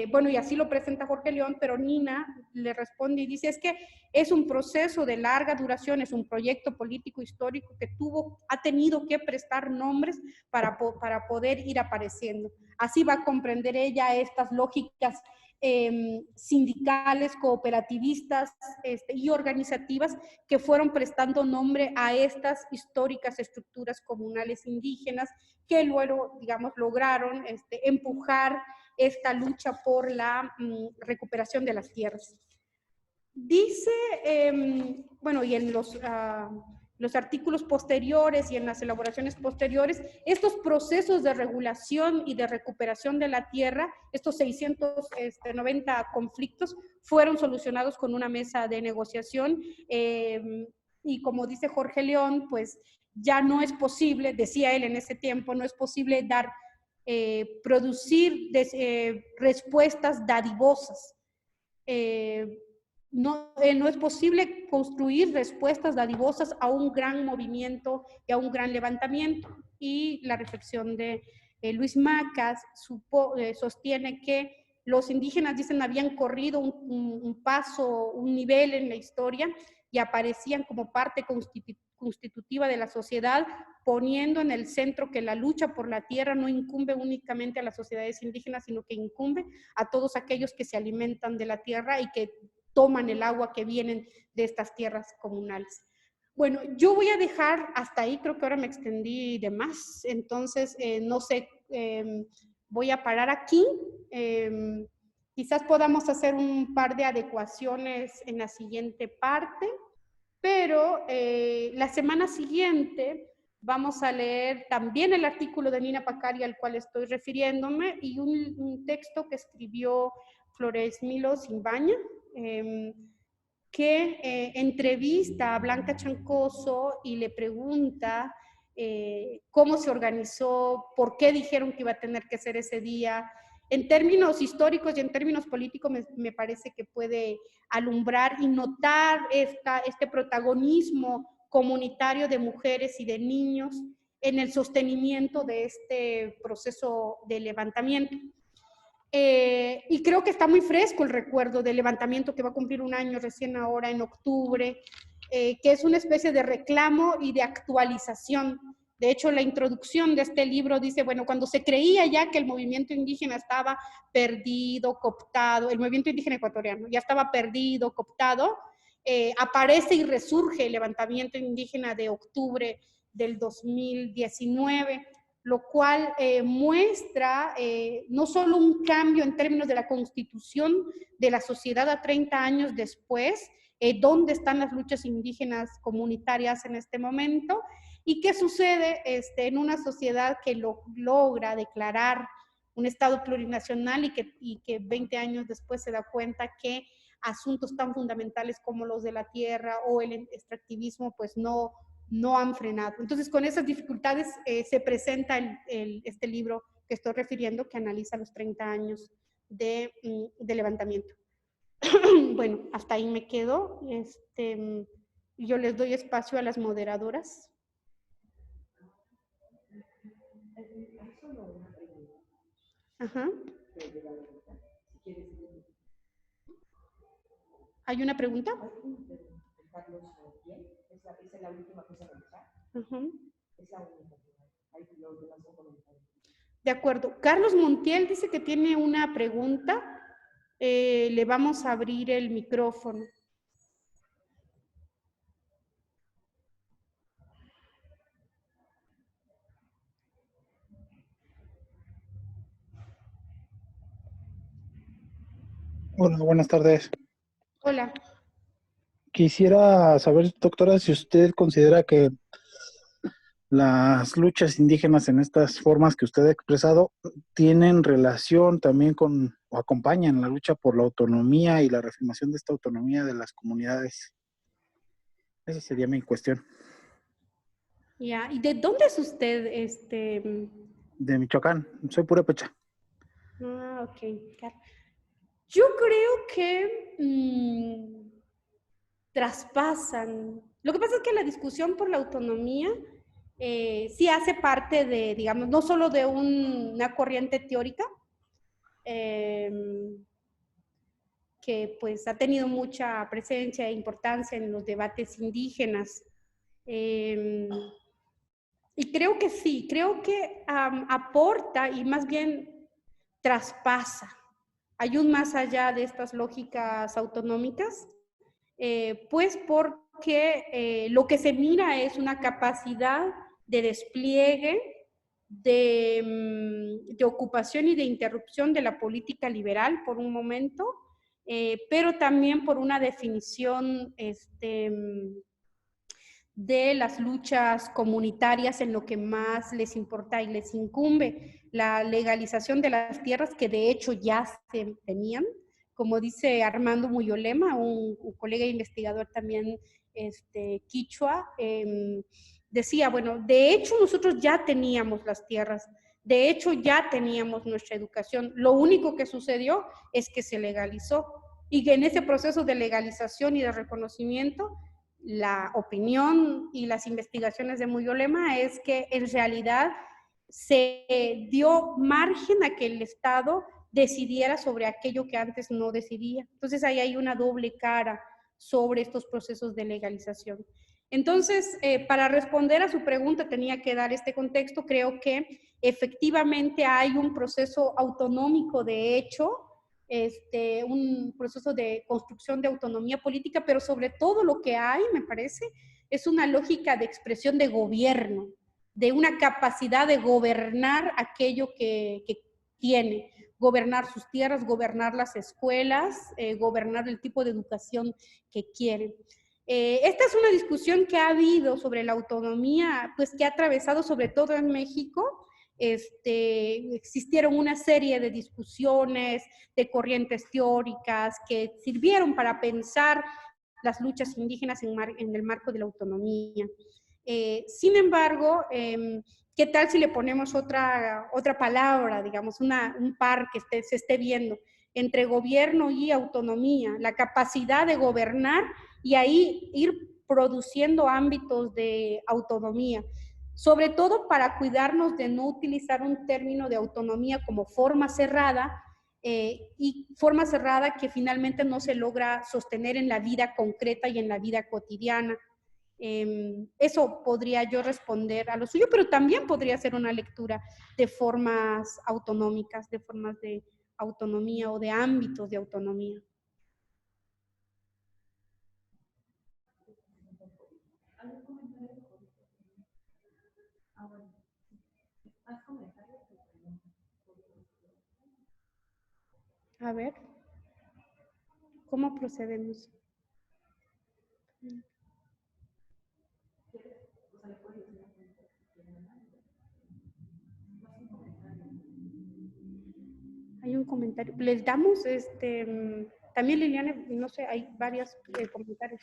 bueno, y así lo presenta Jorge León, pero Nina le responde y dice, es que es un proceso de larga duración, es un proyecto político histórico que ha tenido que prestar nombres para poder ir apareciendo. Así va a comprender ella estas lógicas sindicales, cooperativistas y organizativas que fueron prestando nombre a estas históricas estructuras comunales indígenas que luego, digamos, lograron empujar esta lucha por la recuperación de las tierras. Dice, bueno, y en los artículos posteriores y en las elaboraciones posteriores, estos procesos de regulación y de recuperación de la tierra, estos 690 conflictos, fueron solucionados con una mesa de negociación, y como dice Jorge León, pues ya no es posible, decía él en ese tiempo, no es posible producir respuestas dadivosas. No es posible construir respuestas dadivosas a un gran movimiento y a un gran levantamiento. Y la reflexión de Luis Macas sostiene que los indígenas, dicen, habían corrido un paso, un nivel en la historia y aparecían como parte constitutiva de la sociedad, poniendo en el centro que la lucha por la tierra no incumbe únicamente a las sociedades indígenas, sino que incumbe a todos aquellos que se alimentan de la tierra y que toman el agua que vienen de estas tierras comunales. Bueno, yo voy a dejar hasta ahí, creo que ahora me extendí de más, entonces no sé, voy a parar aquí. Quizás podamos hacer un par de adecuaciones en la siguiente parte, pero la semana siguiente vamos a leer también el artículo de Nina Pacari al cual estoy refiriéndome y un texto que escribió Flores Milo Simbaña, que entrevista a Blanca Chancoso y le pregunta cómo se organizó, por qué dijeron que iba a tener que ser ese día. En términos históricos y en términos políticos me parece que puede alumbrar y notar este protagonismo comunitario de mujeres y de niños en el sostenimiento de este proceso de levantamiento. Y creo que está muy fresco el recuerdo del levantamiento que va a cumplir un año recién ahora en octubre, que es una especie de reclamo y de actualización. De hecho, la introducción de este libro dice, bueno, cuando se creía ya que el movimiento indígena estaba perdido, cooptado, el movimiento indígena ecuatoriano ya estaba perdido, cooptado, aparece y resurge el levantamiento indígena de octubre del 2019, lo cual muestra no solo un cambio en términos de la constitución de la sociedad a 30 años después, dónde están las luchas indígenas comunitarias en este momento, y qué sucede en una sociedad que logra declarar un Estado plurinacional y que 20 años después se da cuenta que asuntos tan fundamentales como los de la tierra o el extractivismo pues no han frenado. Entonces, con esas dificultades se presenta este libro que estoy refiriendo, que analiza los 30 años de levantamiento. Bueno, hasta ahí me quedo. Yo les doy espacio a las moderadoras. Ajá. ¿Hay una pregunta? Carlos Montiel, esa es la última cosa del chat. Es la única. Los demás son comentarios. De acuerdo. Carlos Montiel dice que tiene una pregunta. Le vamos a abrir el micrófono. Hola, buenas tardes. Hola. Quisiera saber, doctora, si usted considera que las luchas indígenas en estas formas que usted ha expresado tienen relación también con o acompañan la lucha por la autonomía y la reafirmación de esta autonomía de las comunidades. Esa sería mi cuestión. Ya, ¿y de dónde es usted? De Michoacán, soy purépecha. Ah, ok. Yo creo que traspasan. Lo que pasa es que la discusión por la autonomía sí hace parte de, digamos, no solo de una corriente teórica, que pues ha tenido mucha presencia e importancia en los debates indígenas. Y creo que sí, creo que aporta y más bien traspasa. Hay un más allá de estas lógicas autonómicas, pues porque lo que se mira es una capacidad de despliegue, de ocupación y de interrupción de la política liberal por un momento, pero también por una definición de las luchas comunitarias en lo que más les importa y les incumbe, la legalización de las tierras que de hecho ya se tenían, como dice Armando Muyolema, un colega investigador también quichua, decía, bueno, de hecho nosotros ya teníamos las tierras, de hecho ya teníamos nuestra educación, lo único que sucedió es que se legalizó y que en ese proceso de legalización y de reconocimiento, la opinión y las investigaciones de Muyolema es que en realidad se dio margen a que el Estado decidiera sobre aquello que antes no decidía. Entonces ahí hay una doble cara sobre estos procesos de legalización. Entonces, para responder a su pregunta tenía que dar este contexto. Creo que efectivamente hay un proceso autonómico de hecho, un proceso de construcción de autonomía política, pero sobre todo lo que hay, me parece, es una lógica de expresión de gobierno, de una capacidad de gobernar aquello que tiene, gobernar sus tierras, gobernar las escuelas, gobernar el tipo de educación que quiere. Esta es una discusión que ha habido sobre la autonomía, pues que ha atravesado sobre todo en México. Existieron una serie de discusiones, de corrientes teóricas que sirvieron para pensar las luchas indígenas en el marco de la autonomía. Sin embargo, ¿qué tal si le ponemos otra palabra, digamos, un par que se esté viendo entre gobierno y autonomía, la capacidad de gobernar y ahí ir produciendo ámbitos de autonomía, sobre todo para cuidarnos de no utilizar un término de autonomía como forma cerrada, y forma cerrada que finalmente no se logra sostener en la vida concreta y en la vida cotidiana. Eso podría yo responder a lo suyo, pero también podría ser una lectura de formas autonómicas, de formas de autonomía o de ámbitos de autonomía. A ver, ¿cómo procedemos? Hay un comentario. Les damos, también Liliana, no sé, hay varios comentarios.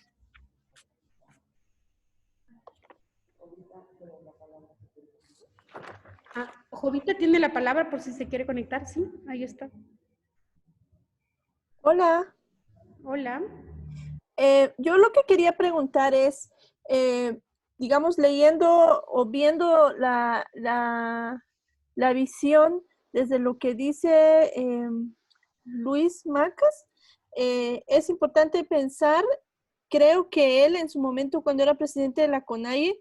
Jovita tiene la palabra por si se quiere conectar, sí, ahí está. Hola. Hola. Yo lo que quería preguntar es, digamos, leyendo o viendo la visión desde lo que dice Luis Macas, es importante pensar, creo que él en su momento cuando era presidente de la CONAIE,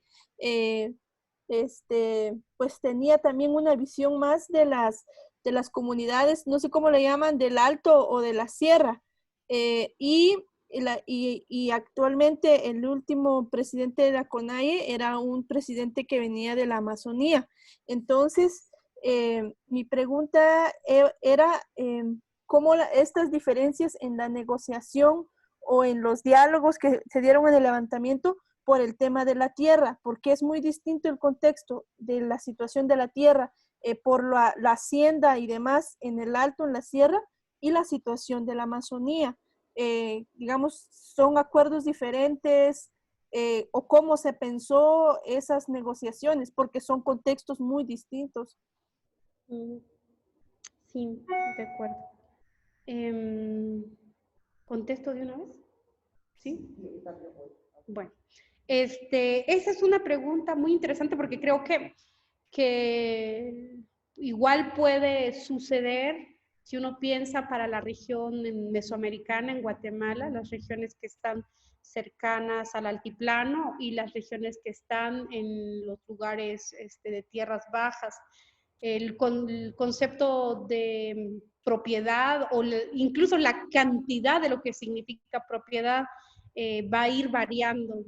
pues tenía también una visión más de las comunidades, no sé cómo le llaman, del Alto o de la Sierra. Y actualmente el último presidente de la CONAIE era un presidente que venía de la Amazonía. Entonces, mi pregunta era cómo estas diferencias en la negociación o en los diálogos que se dieron en el levantamiento por el tema de la tierra, porque es muy distinto el contexto de la situación de la tierra por la hacienda y demás en el Alto, en la Sierra, y la situación de la Amazonía. Digamos, son acuerdos diferentes o cómo se pensó esas negociaciones, porque son contextos muy distintos. Sí, de acuerdo. ¿Contesto de una vez? ¿Sí? Bueno, esa es una pregunta muy interesante porque creo que igual puede suceder si uno piensa para la región mesoamericana, en Guatemala, las regiones que están cercanas al altiplano y las regiones que están en los lugares de tierras bajas. El concepto de propiedad o incluso la cantidad de lo que significa propiedad va a ir variando.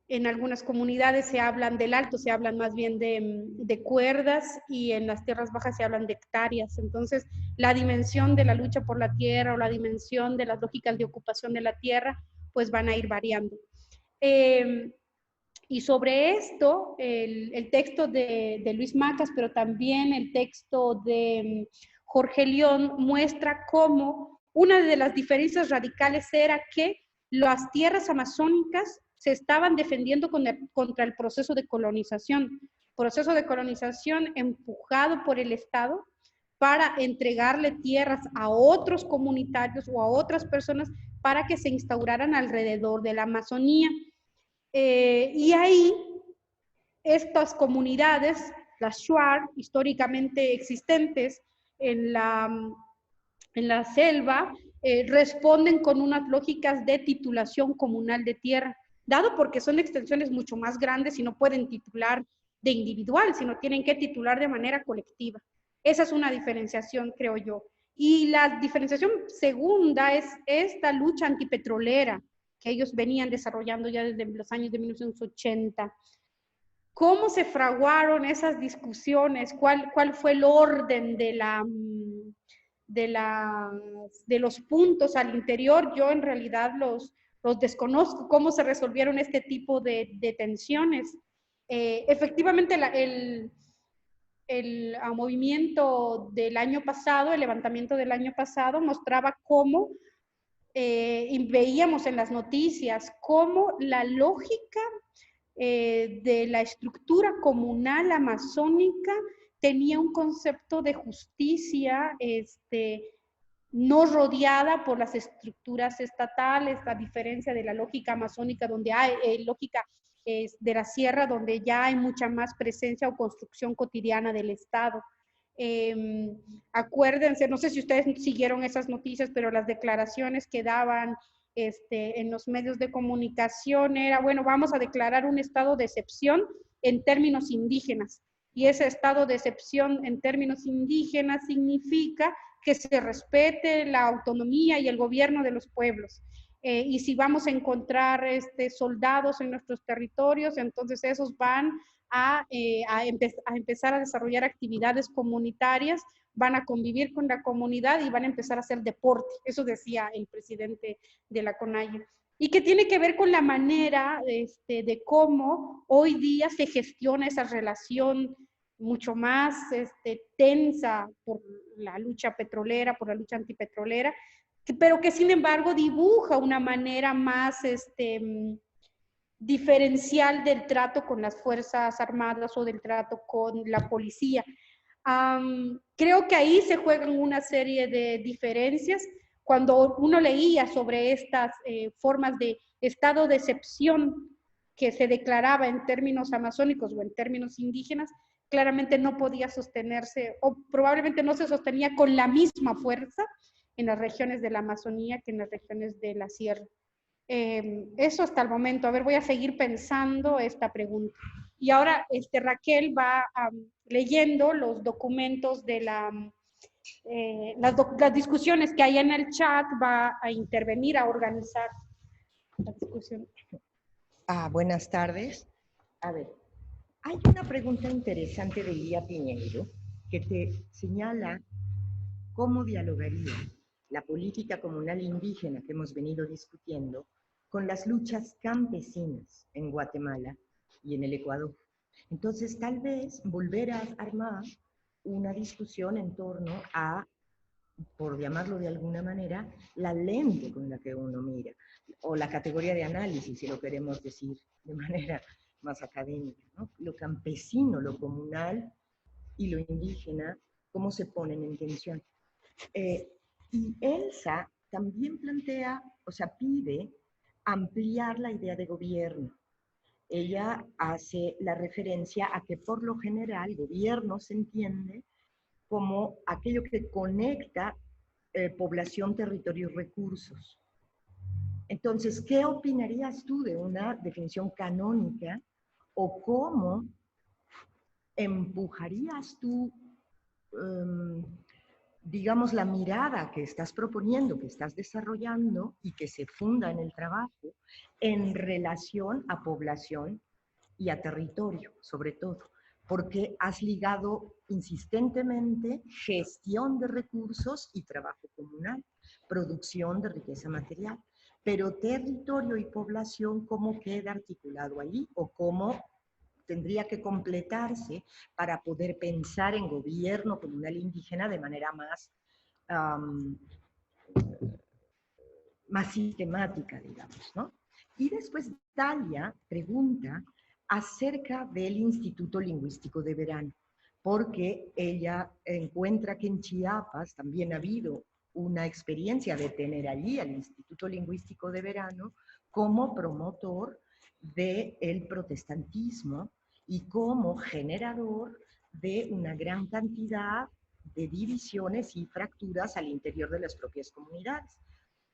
En algunas comunidades se hablan del Alto, se hablan más bien de cuerdas, y en las tierras bajas se hablan de hectáreas. Entonces, la dimensión de la lucha por la tierra o la dimensión de las lógicas de ocupación de la tierra, pues van a ir variando. Y sobre esto, el texto de Luis Macas, pero también el texto de Jorge León, muestra cómo una de las diferencias radicales era que las tierras amazónicas se estaban defendiendo contra el proceso de colonización empujado por el Estado para entregarle tierras a otros comunitarios o a otras personas para que se instauraran alrededor de la Amazonía. Y ahí estas comunidades, las Shuar, históricamente existentes en la selva, responden con unas lógicas de titulación comunal de tierra, dado porque son extensiones mucho más grandes y no pueden titular de individual, sino tienen que titular de manera colectiva. Esa es una diferenciación, creo yo. Y la diferenciación segunda es esta lucha antipetrolera que ellos venían desarrollando ya desde los años de 1980. ¿Cómo se fraguaron esas discusiones? ¿Cuál fue el orden de los puntos al interior? Yo en realidad los desconozco, cómo se resolvieron este tipo de tensiones. Efectivamente, el movimiento del año pasado, el levantamiento del año pasado, mostraba cómo y veíamos en las noticias cómo la lógica de la estructura comunal amazónica tenía un concepto de justicia no rodeada por las estructuras estatales, a diferencia de la lógica amazónica, donde hay lógica de la sierra, donde ya hay mucha más presencia o construcción cotidiana del Estado. Acuérdense, no sé si ustedes siguieron esas noticias, pero las declaraciones que daban en los medios de comunicación era, bueno, vamos a declarar un estado de excepción en términos indígenas. Y ese estado de excepción en términos indígenas significa que se respete la autonomía y el gobierno de los pueblos. Y si vamos a encontrar soldados en nuestros territorios, entonces esos van a empezar a desarrollar actividades comunitarias, van a convivir con la comunidad y van a empezar a hacer deporte. Eso decía el presidente de la CONAIE. Y que tiene que ver con la manera de cómo hoy día se gestiona esa relación mucho más tensa por la lucha petrolera, por la lucha antipetrolera, pero que sin embargo dibuja una manera más diferencial del trato con las Fuerzas Armadas o del trato con la policía. Creo que ahí se juegan una serie de diferencias. Cuando uno leía sobre estas formas de estado de excepción que se declaraba en términos amazónicos o en términos indígenas, claramente no podía sostenerse, o probablemente no se sostenía con la misma fuerza en las regiones de la Amazonía que en las regiones de la Sierra. Eso hasta el momento. A ver, voy a seguir pensando esta pregunta. Y ahora Raquel va leyendo los documentos de las discusiones que hay en el chat, va a intervenir, a organizar la discusión. Buenas tardes. A ver, hay una pregunta interesante de Lía Piñeiro que te señala cómo dialogaría la política comunal indígena que hemos venido discutiendo con las luchas campesinas en Guatemala y en el Ecuador. Entonces, tal vez volver a armar una discusión en torno a, por llamarlo de alguna manera, la lente con la que uno mira, o la categoría de análisis, si lo queremos decir de manera más académica, ¿no? Lo campesino, lo comunal y lo indígena, cómo se ponen en tensión. Y Elsa también plantea, o sea, pide ampliar la idea de gobierno. Ella hace la referencia a que por lo general gobierno se entiende como aquello que conecta población, territorio y recursos. Entonces, ¿qué opinarías tú de una definición canónica o cómo empujarías tú, digamos, la mirada que estás proponiendo, que estás desarrollando y que se funda en el trabajo en relación a población y a territorio, sobre todo? Porque has ligado insistentemente gestión de recursos y trabajo comunal, producción de riqueza material. Pero territorio y población, ¿cómo queda articulado allí? ¿O cómo tendría que completarse para poder pensar en gobierno comunal indígena de manera más sistemática, digamos, ¿no? Y después Dalia pregunta acerca del Instituto Lingüístico de Verano, porque ella encuentra que en Chiapas también ha habido una experiencia de tener allí al Instituto Lingüístico de Verano como promotor del protestantismo y como generador de una gran cantidad de divisiones y fracturas al interior de las propias comunidades.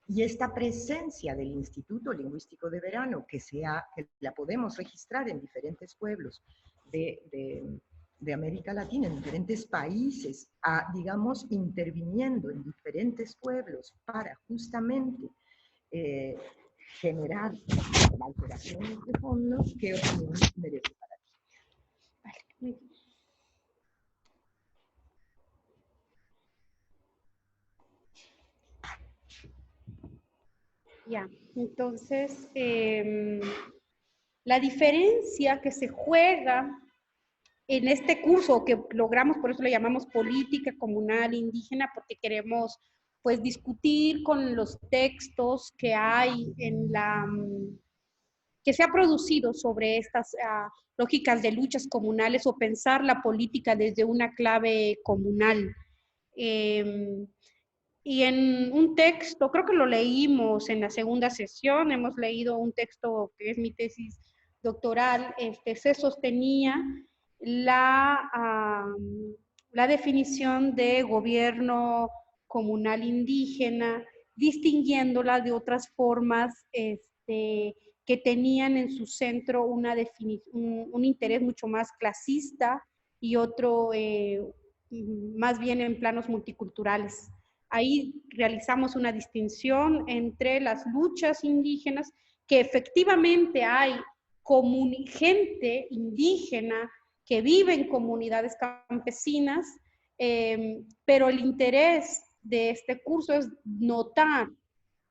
Y esta presencia del Instituto Lingüístico de Verano, que la podemos registrar en diferentes pueblos de América Latina, en diferentes países, digamos, interviniendo en diferentes pueblos para justamente generar alteraciones de fondo, ¿qué opinión merece para ti? Vale, muy bien. Ya, entonces, la diferencia que se juega en este curso que logramos, por eso le llamamos política comunal indígena, porque queremos pues discutir con los textos que hay que se ha producido sobre estas lógicas de luchas comunales o pensar la política desde una clave comunal. Y en un texto, creo que lo leímos en la segunda sesión, hemos leído un texto que es mi tesis doctoral, se sostenía la definición de gobierno comunal indígena, distinguiéndola de otras formas que tenían en su centro un interés mucho más clasista y otro más bien en planos multiculturales. Ahí realizamos una distinción entre las luchas indígenas, que efectivamente hay gente indígena que vive en comunidades campesinas, pero el interés de este curso es notar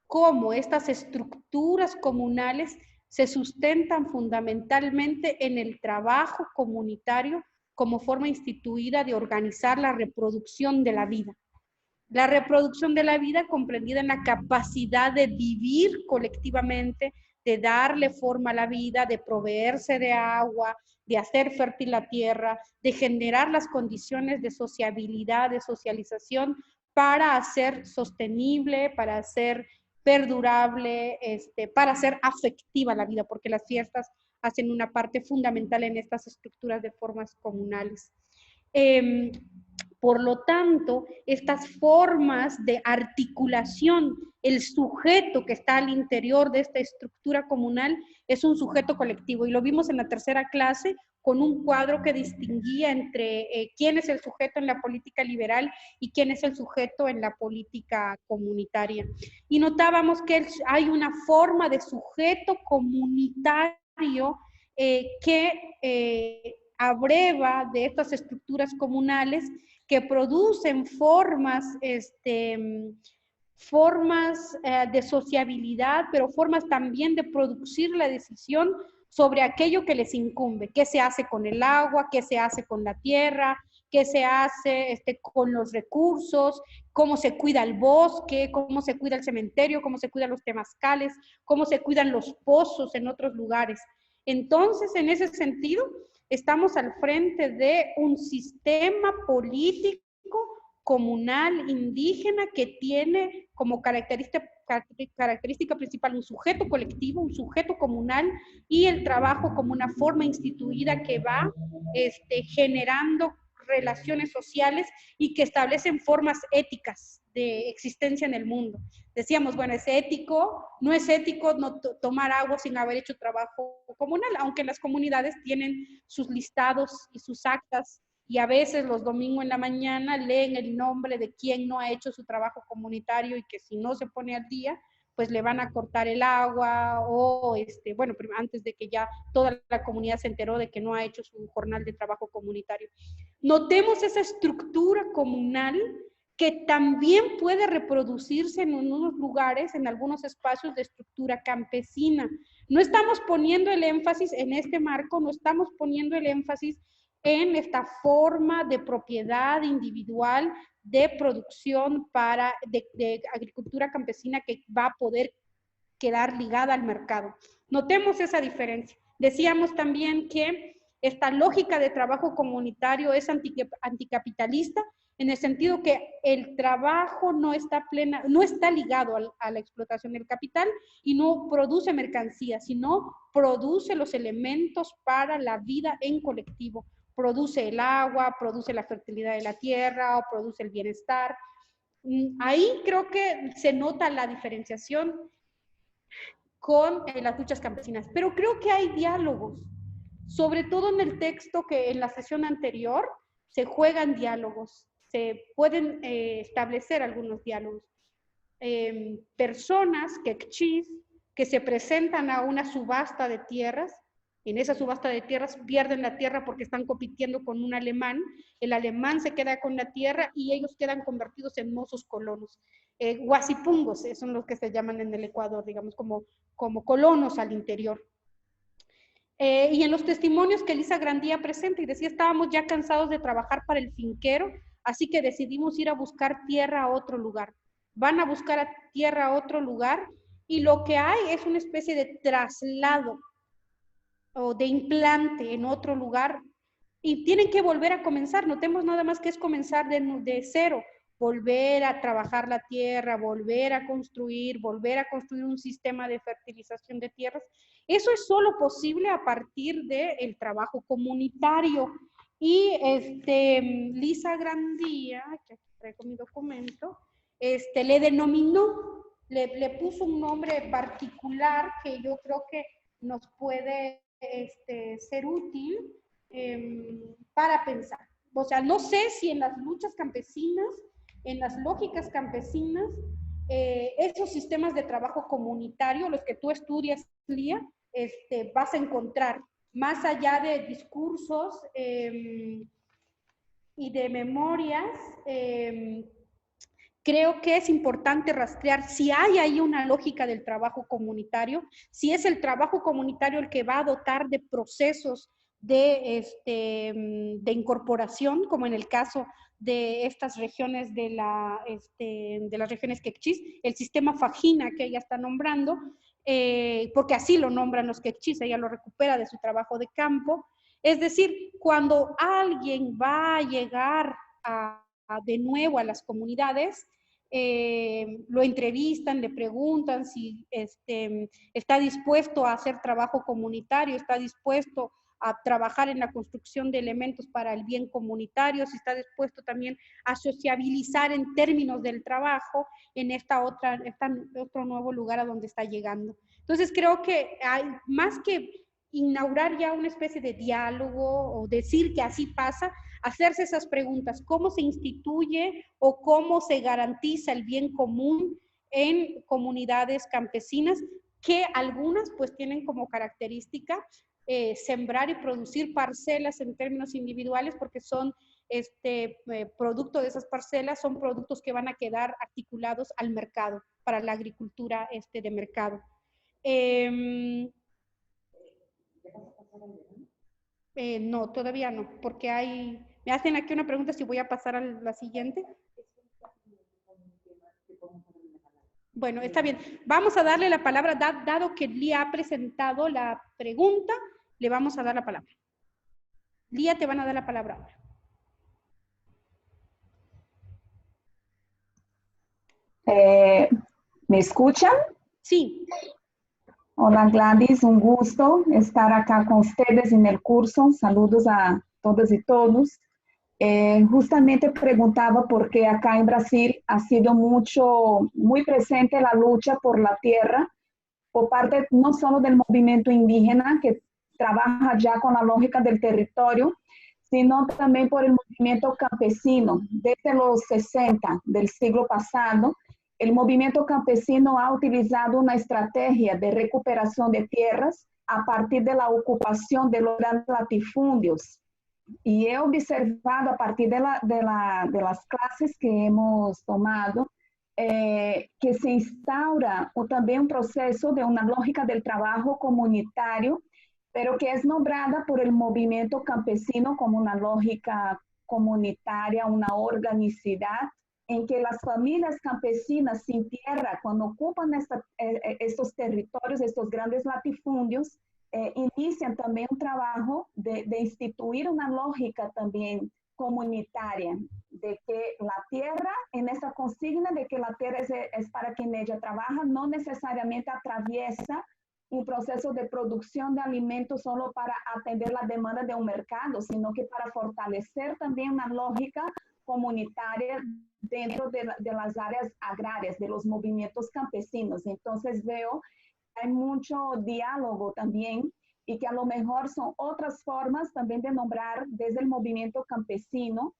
cómo estas estructuras comunales se sustentan fundamentalmente en el trabajo comunitario como forma instituida de organizar la reproducción de la vida. La reproducción de la vida comprendida en la capacidad de vivir colectivamente, de darle forma a la vida, de proveerse de agua, de hacer fértil la tierra, de generar las condiciones de sociabilidad, de socialización, para hacer sostenible, para hacer perdurable, para hacer afectiva la vida, porque las fiestas hacen una parte fundamental en estas estructuras de formas comunales. Por lo tanto, estas formas de articulación, el sujeto que está al interior de esta estructura comunal es un sujeto colectivo, y lo vimos en la tercera clase con un cuadro que distinguía entre quién es el sujeto en la política liberal y quién es el sujeto en la política comunitaria. Y notábamos que hay una forma de sujeto comunitario que abreva de estas estructuras comunales que producen formas de sociabilidad, pero formas también de producir la decisión sobre aquello que les incumbe, qué se hace con el agua, qué se hace con la tierra, qué se hace con los recursos, cómo se cuida el bosque, cómo se cuida el cementerio, cómo se cuidan los temazcales, cómo se cuidan los pozos en otros lugares. Entonces, en ese sentido, estamos al frente de un sistema político comunal indígena que tiene como característica principal un sujeto colectivo, un sujeto comunal, y el trabajo como una forma instituida que va generando relaciones sociales y que establecen formas éticas de existencia en el mundo. Decíamos, bueno, ¿es ético? No es ético no tomar agua sin haber hecho trabajo comunal, aunque las comunidades tienen sus listados y sus actas, y a veces los domingos en la mañana leen el nombre de quien no ha hecho su trabajo comunitario y que si no se pone al día, pues le van a cortar el agua o, bueno, antes de que ya toda la comunidad se enteró de que no ha hecho su jornal de trabajo comunitario. Notemos esa estructura comunal que también puede reproducirse en unos lugares, en algunos espacios de estructura campesina. No estamos poniendo el énfasis en este marco, no estamos poniendo el énfasis en esta forma de propiedad individual de producción de agricultura campesina que va a poder quedar ligada al mercado. Notemos esa diferencia. Decíamos también que esta lógica de trabajo comunitario es anticapitalista, en el sentido que el trabajo no está ligado a la explotación del capital y no produce mercancías, sino produce los elementos para la vida en colectivo. Produce el agua, produce la fertilidad de la tierra, o produce el bienestar. Ahí creo que se nota la diferenciación con las luchas campesinas, pero creo que hay diálogos, sobre todo en el texto que en la sesión anterior se juegan diálogos, se pueden establecer algunos diálogos. Personas, quechís, que se presentan a una subasta de tierras. En esa subasta de tierras pierden la tierra porque están compitiendo con un alemán. El alemán se queda con la tierra y ellos quedan convertidos en mozos colonos. Huasipungos son los que se llaman en el Ecuador, digamos, como colonos al interior. Y en los testimonios que Elisa Grandía presenta, y decía, estábamos ya cansados de trabajar para el finquero, así que decidimos ir a buscar tierra a otro lugar. Van a buscar tierra a otro lugar y lo que hay es una especie de traslado o de implante en otro lugar y tienen que volver a comenzar. Notemos nada más que es comenzar de cero, volver a trabajar la tierra, volver a construir un sistema de fertilización de tierras. Eso es solo posible a partir del trabajo comunitario. Y Lisa Grandía, que aquí traigo mi documento, le denominó, le puso un nombre particular que yo creo que nos puede ser útil para pensar. O sea, no sé si en las luchas campesinas, en las lógicas campesinas, esos sistemas de trabajo comunitario, los que tú estudias, Lía, vas a encontrar, más allá de discursos y de memorias, creo que es importante rastrear si hay ahí una lógica del trabajo comunitario, si es el trabajo comunitario el que va a dotar de procesos de incorporación, como en el caso de estas regiones de las regiones quechís, el sistema Fajina que ella está nombrando, porque así lo nombran los quechís, ella lo recupera de su trabajo de campo. Es decir, cuando alguien va a llegar de nuevo a las comunidades, lo entrevistan, le preguntan si está dispuesto a hacer trabajo comunitario, está dispuesto a trabajar en la construcción de elementos para el bien comunitario, si está dispuesto también a sociabilizar en términos del trabajo en otro nuevo lugar a donde está llegando. Entonces creo que hay más que inaugurar ya una especie de diálogo o decir que así pasa, hacerse esas preguntas, ¿cómo se instituye o cómo se garantiza el bien común en comunidades campesinas? Que algunas pues tienen como característica sembrar y producir parcelas en términos individuales, porque son producto de esas parcelas, son productos que van a quedar articulados al mercado, para la agricultura de mercado. No, todavía no, porque me hacen aquí una pregunta si voy a pasar a la siguiente. Bueno, está bien. Vamos a darle la palabra, dado que Lía ha presentado la pregunta, le vamos a dar la palabra. Lía, te van a dar la palabra ahora. ¿Me escuchan? Sí. Hola Gladys, un gusto estar acá con ustedes en el curso. Saludos a todas y todos. Justamente preguntaba por qué acá en Brasil ha sido muy presente la lucha por la tierra por parte no solo del movimiento indígena que trabaja ya con la lógica del territorio, sino también por el movimiento campesino. Desde los 60 del siglo pasado, el movimiento campesino ha utilizado una estrategia de recuperación de tierras a partir de la ocupación de los grandes latifundios. Y he observado a partir de las clases que hemos tomado que se instaura también un proceso de una lógica del trabajo comunitario, pero que es nombrada por el movimiento campesino como una lógica comunitaria, una organicidad, en que las familias campesinas sin tierra, cuando ocupan estos territorios, estos grandes latifundios, inician también un trabajo de instituir una lógica también comunitaria, de que la tierra, en esa consigna de que la tierra es para quien ella trabaja, no necesariamente atraviesa un proceso de producción de alimentos solo para atender la demanda de un mercado, sino que para fortalecer también una lógica comunitaria dentro de las áreas agrarias, de los movimientos campesinos. Entonces veo que hay mucho diálogo también y que a lo mejor son otras formas también de nombrar desde el movimiento campesino.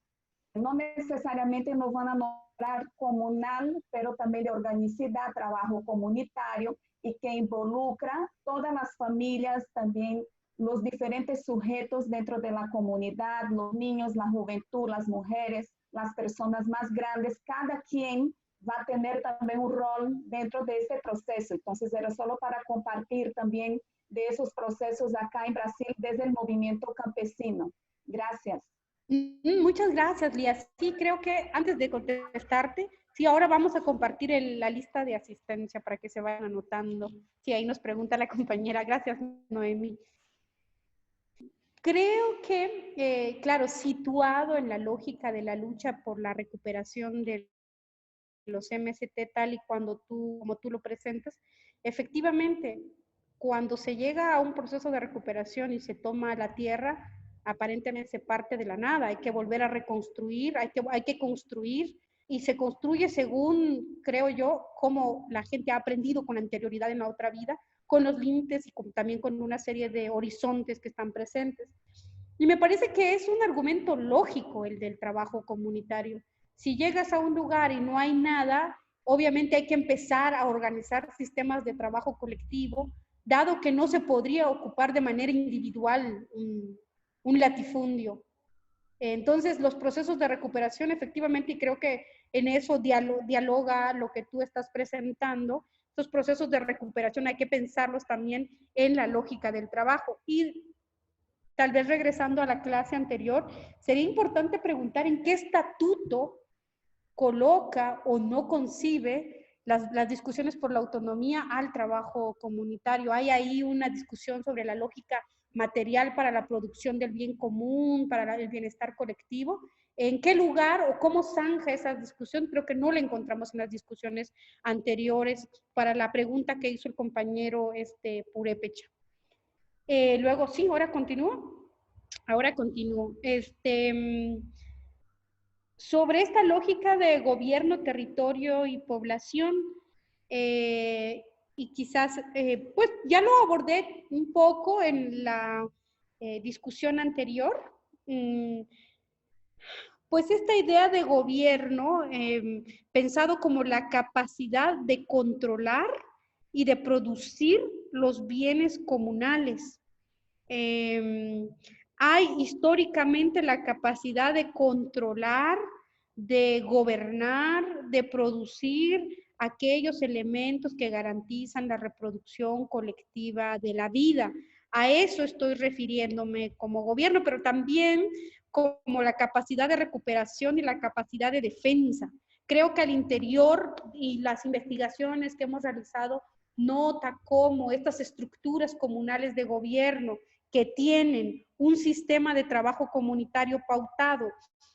No necesariamente nos van a nombrar comunal, pero también de organicidad, trabajo comunitario, y que involucra todas las familias, también los diferentes sujetos dentro de la comunidad, los niños, la juventud, las mujeres, las personas más grandes, cada quien va a tener también un rol dentro de este proceso. Entonces era solo para compartir también de esos procesos acá en Brasil desde el movimiento campesino. Gracias. Muchas gracias, Lía. Sí, creo que antes de contestarte, sí, ahora vamos a compartir la lista de asistencia para que se vayan anotando. Sí, ahí nos pregunta la compañera. Gracias, Noemí. Creo que, claro, situado en la lógica de la lucha por la recuperación de los MST tal y como tú lo presentas, efectivamente, cuando se llega a un proceso de recuperación y se toma la tierra, aparentemente se parte de la nada, hay que volver a reconstruir, hay que construir, y se construye según, creo yo, como la gente ha aprendido con anterioridad en la otra vida, con los límites y también con una serie de horizontes que están presentes. Y me parece que es un argumento lógico el del trabajo comunitario. Si llegas a un lugar y no hay nada, obviamente hay que empezar a organizar sistemas de trabajo colectivo dado que no se podría ocupar de manera individual un latifundio. Entonces, los procesos de recuperación, efectivamente, y creo que en eso dialoga lo que tú estás presentando, estos procesos de recuperación hay que pensarlos también en la lógica del trabajo. Y tal vez regresando a la clase anterior, sería importante preguntar en qué estatuto coloca o no concibe las discusiones por la autonomía al trabajo comunitario. Hay ahí una discusión sobre la lógica material para la producción del bien común, para el bienestar colectivo. ¿En qué lugar o cómo zanja esa discusión? Creo que no la encontramos en las discusiones anteriores para la pregunta que hizo el compañero Purépecha. Luego, sí, ahora continúo. Sobre esta lógica de gobierno, territorio y población, y quizás, pues ya lo abordé un poco en la discusión anterior, pues esta idea de gobierno, pensado como la capacidad de controlar y de producir los bienes comunales. Hay históricamente la capacidad de controlar, de gobernar, de producir aquellos elementos que garantizan la reproducción colectiva de la vida. A eso estoy refiriéndome como gobierno, pero también como la capacidad de recuperación y la capacidad de defensa. Creo que al interior y las investigaciones que hemos realizado nota cómo estas estructuras comunales de gobierno que tienen un sistema de trabajo comunitario pautado,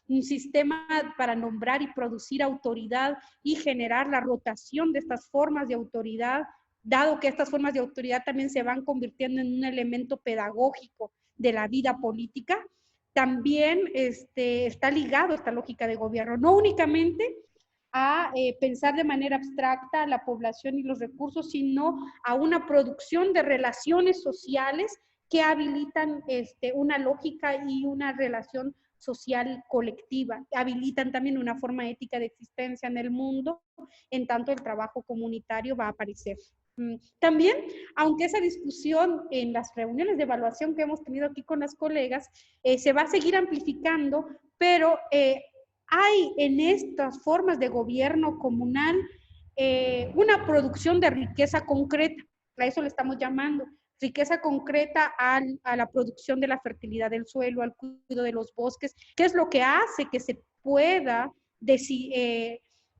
un sistema para nombrar y producir autoridad y generar la rotación de estas formas de autoridad, dado que estas formas de autoridad también se van convirtiendo en un elemento pedagógico de la vida política, también está ligado a esta lógica de gobierno, no únicamente a pensar de manera abstracta a la población y los recursos, sino a una producción de relaciones sociales que habilitan una lógica y una relación social colectiva, habilitan también una forma ética de existencia en el mundo, en tanto el trabajo comunitario va a aparecer. También, aunque esa discusión en las reuniones de evaluación que hemos tenido aquí con las colegas, se va a seguir amplificando, pero hay en estas formas de gobierno comunal una producción de riqueza concreta, a eso le estamos llamando, riqueza concreta a la producción de la fertilidad del suelo, al cuidado de los bosques, que es lo que hace que se pueda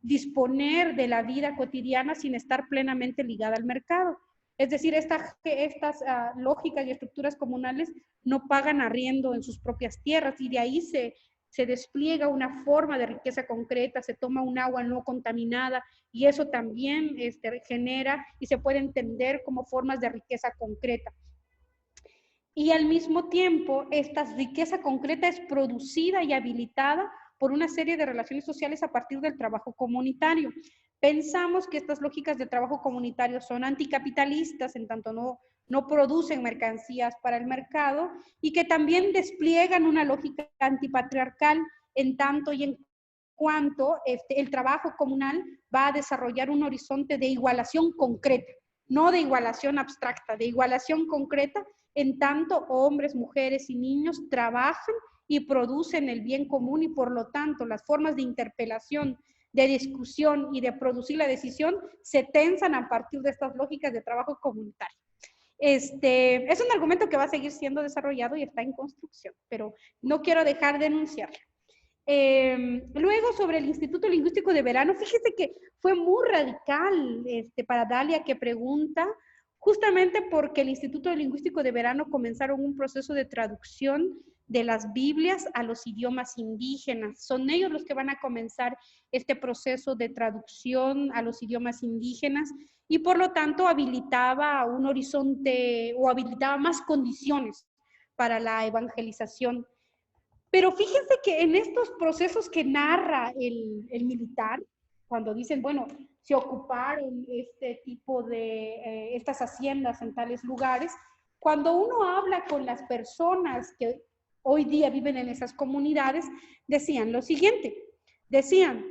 disponer de la vida cotidiana sin estar plenamente ligada al mercado. Es decir, estas lógicas y estructuras comunales no pagan arriendo en sus propias tierras y de ahí se despliega una forma de riqueza concreta, se toma un agua no contaminada y eso también genera y se puede entender como formas de riqueza concreta. Y al mismo tiempo, esta riqueza concreta es producida y habilitada por una serie de relaciones sociales a partir del trabajo comunitario. Pensamos que estas lógicas de trabajo comunitario son anticapitalistas, en tanto no producen mercancías para el mercado, y que también despliegan una lógica antipatriarcal en tanto y en cuanto el trabajo comunal va a desarrollar un horizonte de igualación concreta, no de igualación abstracta, de igualación concreta, en tanto hombres, mujeres y niños trabajan y producen el bien común y por lo tanto las formas de interpelación, de discusión y de producir la decisión se tensan a partir de estas lógicas de trabajo comunitario. Es un argumento que va a seguir siendo desarrollado y está en construcción, pero no quiero dejar de enunciarlo. Luego, sobre el Instituto Lingüístico de Verano, fíjese que fue muy radical para Dalia que pregunta, justamente porque el Instituto Lingüístico de Verano comenzaron un proceso de traducción de las Biblias a los idiomas indígenas. Son ellos los que van a comenzar este proceso de traducción a los idiomas indígenas y por lo tanto habilitaba un horizonte o habilitaba más condiciones para la evangelización. Pero fíjense que en estos procesos que narra el militar, cuando dicen, bueno, se ocuparon este tipo de estas haciendas en tales lugares, cuando uno habla con las personas que hoy día viven en esas comunidades, decían lo siguiente, decían,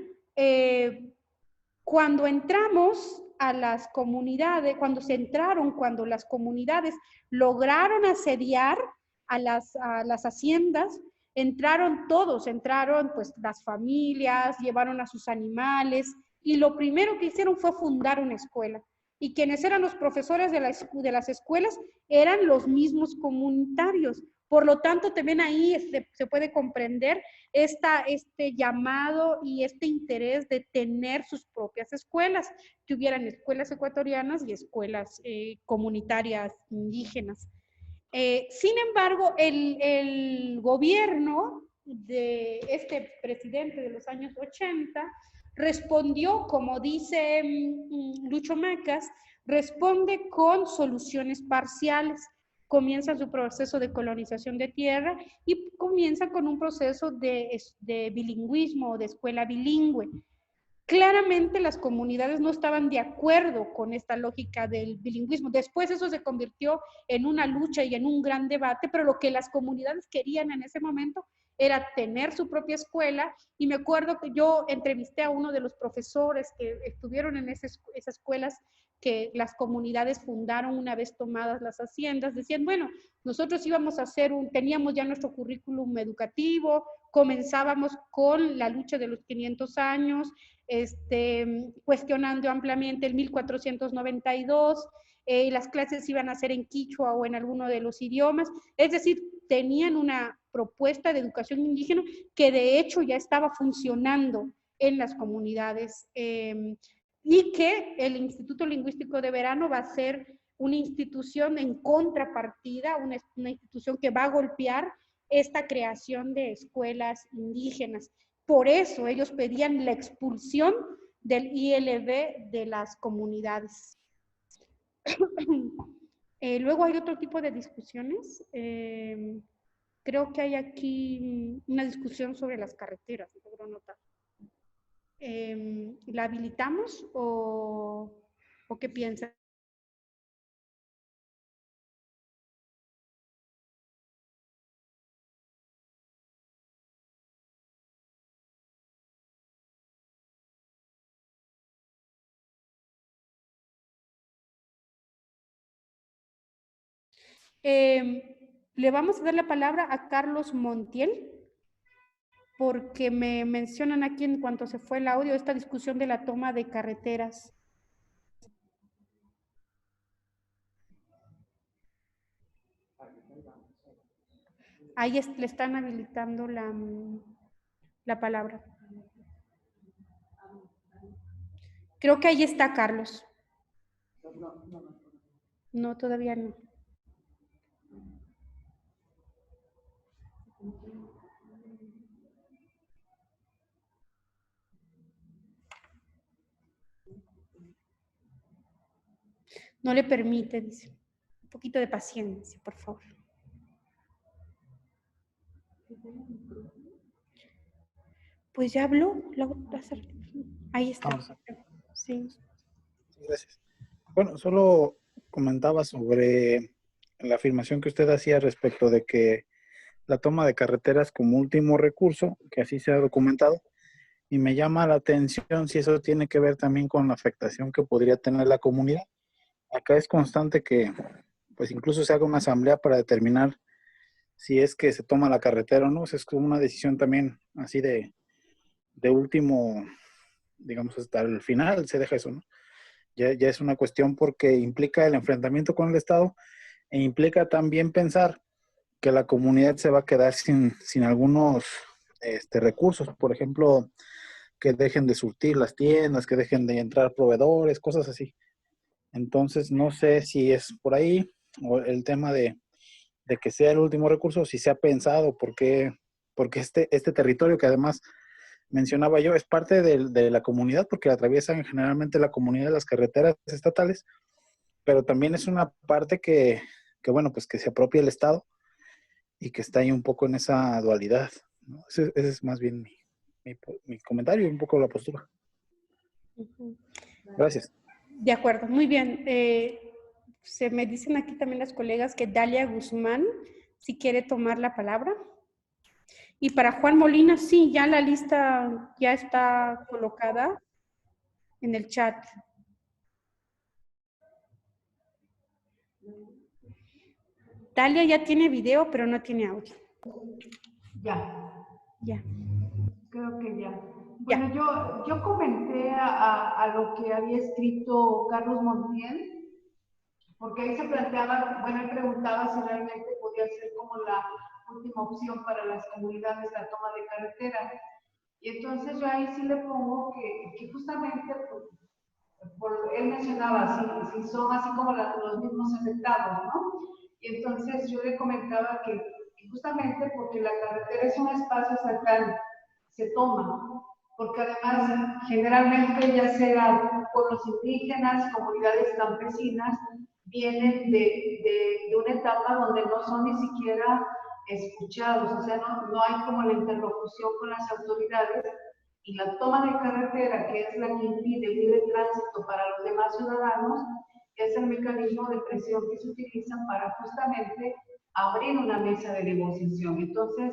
cuando entramos a las comunidades, cuando las comunidades lograron asediar a las haciendas, entraron todos, entraron pues las familias, llevaron a sus animales, y lo primero que hicieron fue fundar una escuela. Y quienes eran los profesores de las escuelas eran los mismos comunitarios. Por lo tanto, también ahí se puede comprender este llamado y este interés de tener sus propias escuelas, que hubieran escuelas ecuatorianas y escuelas comunitarias indígenas. Sin embargo, el gobierno de este presidente de los años 80 respondió, como dice Lucho Macas, responde con soluciones parciales. Comienza su proceso de colonización de tierra y comienza con un proceso de bilingüismo o de escuela bilingüe. Claramente las comunidades no estaban de acuerdo con esta lógica del bilingüismo. Después eso se convirtió en una lucha y en un gran debate, pero lo que las comunidades querían en ese momento era tener su propia escuela, y me acuerdo que yo entrevisté a uno de los profesores que estuvieron en esas escuelas que las comunidades fundaron una vez tomadas las haciendas. Decían, bueno, nosotros íbamos a hacer teníamos ya nuestro currículum educativo, comenzábamos con la lucha de los 500 años, cuestionando ampliamente el 1492, las clases iban a ser en quichua o en alguno de los idiomas, es decir, tenían una propuesta de educación indígena que de hecho ya estaba funcionando en las comunidades, y que el Instituto Lingüístico de Verano va a ser una institución en contrapartida, una institución que va a golpear esta creación de escuelas indígenas. Por eso ellos pedían la expulsión del ILB de las comunidades. Luego hay otro tipo de discusiones. Creo que hay aquí una discusión sobre las carreteras, logro notar. ¿La habilitamos o qué piensan? Le vamos a dar la palabra a Carlos Montiel, porque me mencionan aquí en cuanto se fue el audio esta discusión de la toma de carreteras. Ahí le están habilitando la palabra. Creo que ahí está Carlos. No, todavía no. No le permite, dice. Un poquito de paciencia, por favor. Pues ya habló. Ahí está. Sí. Gracias. Bueno, solo comentaba sobre la afirmación que usted hacía respecto de que la toma de carreteras como último recurso, que así se ha documentado, y me llama la atención si eso tiene que ver también con la afectación que podría tener la comunidad. Acá es constante que, pues incluso se haga una asamblea para determinar si es que se toma la carretera o no. Es como una decisión también así de último, digamos, hasta el final se deja eso, ¿no? Ya es una cuestión porque implica el enfrentamiento con el Estado e implica también pensar que la comunidad se va a quedar sin algunos recursos. Por ejemplo, que dejen de surtir las tiendas, que dejen de entrar proveedores, cosas así. Entonces, no sé si es por ahí o el tema de que sea el último recurso, si se ha pensado porque este territorio que además mencionaba yo es parte de la comunidad, porque atraviesan generalmente la comunidad las carreteras estatales, pero también es una parte que bueno, pues que se apropia el Estado y que está ahí un poco en esa dualidad, ¿no? Ese es más bien mi comentario y un poco la postura. Gracias. De acuerdo, muy bien. Se me dicen aquí también las colegas que Dalia Guzmán, si quiere tomar la palabra. Y para Juan Molina, sí, ya la lista ya está colocada en el chat. Dalia ya tiene video, pero no tiene audio. Ya, Ya. creo que ya. Bueno, yo comenté a lo que había escrito Carlos Montiel, porque ahí se planteaba, bueno, él preguntaba si realmente podía ser como la última opción para las comunidades la toma de carretera. Y entonces yo ahí sí le pongo que justamente, él mencionaba, si son así como los mismos afectados, ¿no? Y entonces yo le comentaba que justamente porque la carretera es un espacio cercano, se toma, porque además generalmente ya sea pueblos indígenas, comunidades campesinas, vienen de una etapa donde no son ni siquiera escuchados, o sea, no hay como la interlocución con las autoridades, y la toma de carretera, que es la que impide el libre tránsito para los demás ciudadanos, es el mecanismo de presión que se utiliza para justamente abrir una mesa de negociación. Entonces,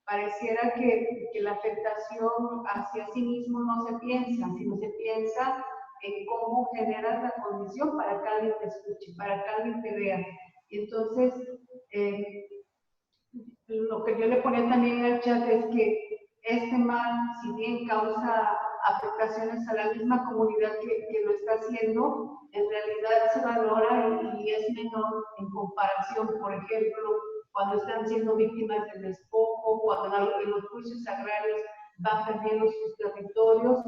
pareciera que la afectación hacia sí mismo no se piensa, sino se piensa en cómo generas la condición para que alguien te escuche, para que alguien te vea. Y entonces, lo que yo le ponía también en el chat es que este mal, si bien causa afectaciones a la misma comunidad que lo está haciendo, en realidad se valora y es menor en comparación, por ejemplo, cuando están siendo víctimas del despojo, cuando en los juicios agrarios van perdiendo sus territorios,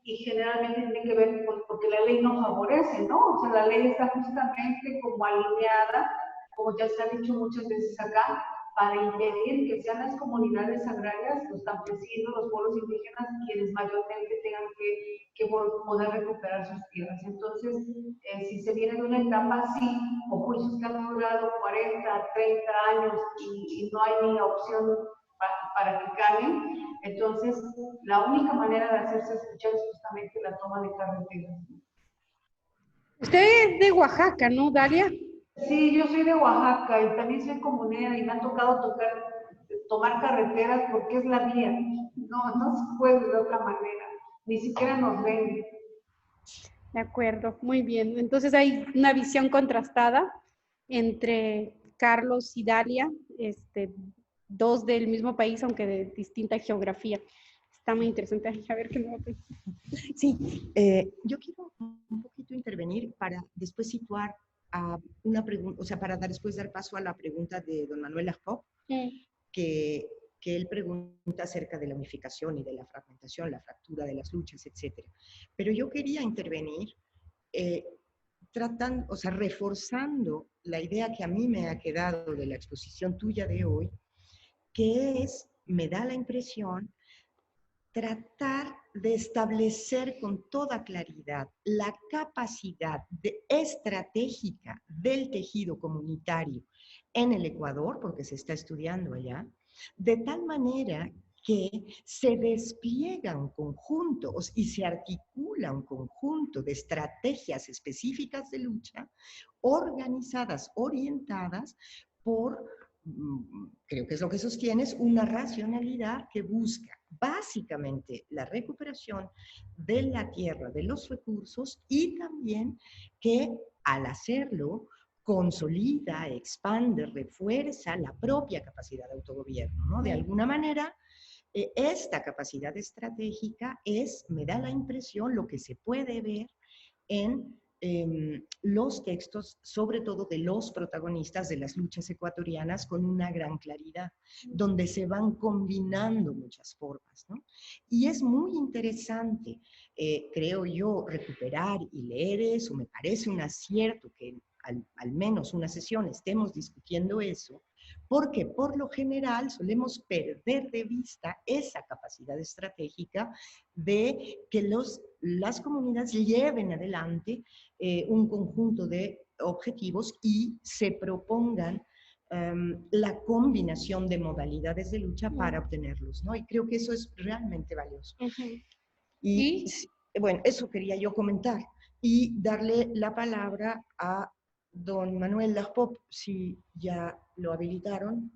y generalmente tiene que ver porque la ley no favorece, ¿no? O sea, la ley está justamente como alineada, como ya se ha dicho muchas veces acá, para impedir que sean las comunidades agrarias, los campesinos, los pueblos indígenas, quienes mayormente tengan que poder recuperar sus tierras. Entonces, si se viene de una etapa así, o juicios que han durado 40, 30 años y no hay ni opción para que cambien, entonces la única manera de hacerse escuchar es justamente la toma de carreteras. Usted es de Oaxaca, ¿no, Dalia? Sí, yo soy de Oaxaca y también soy comunera y me ha tocado tomar carreteras porque es la vía. No se puede de otra manera. Ni siquiera nos ven. De acuerdo, muy bien. Entonces hay una visión contrastada entre Carlos y Dalia, dos del mismo país, aunque de distinta geografía. Está muy interesante. A ver qué me va a decir. Sí, yo quiero un poquito intervenir para después situar a una pregunta, o sea, para después dar paso a la pregunta de don Manuel Lajpop, que él pregunta acerca de la unificación y de la fragmentación, la fractura de las luchas, etc. Pero yo quería intervenir tratando, o sea, reforzando la idea que a mí me ha quedado de la exposición tuya de hoy, que es, me da la impresión, tratar de establecer con toda claridad la capacidad estratégica del tejido comunitario en el Ecuador, porque se está estudiando allá, de tal manera que se despliega un conjunto y se articula un conjunto de estrategias específicas de lucha organizadas, orientadas por, creo que es lo que sostienes, una racionalidad que busca básicamente la recuperación de la tierra, de los recursos, y también que al hacerlo consolida, expande, refuerza la propia capacidad de autogobierno, ¿no? De alguna manera, esta capacidad estratégica me da la impresión, lo que se puede ver en los textos, sobre todo de los protagonistas de las luchas ecuatorianas, con una gran claridad, donde se van combinando muchas formas, ¿no? Y es muy interesante, creo yo, recuperar y leer eso. Me parece un acierto que al menos una sesión estemos discutiendo eso, porque por lo general solemos perder de vista esa capacidad estratégica de que las comunidades lleven adelante un conjunto de objetivos y se propongan la combinación de modalidades de lucha para obtenerlos, ¿no? Y creo que eso es realmente valioso. Y bueno, eso quería yo comentar y darle la palabra a don Manuel Lajpop, si ya lo habilitaron.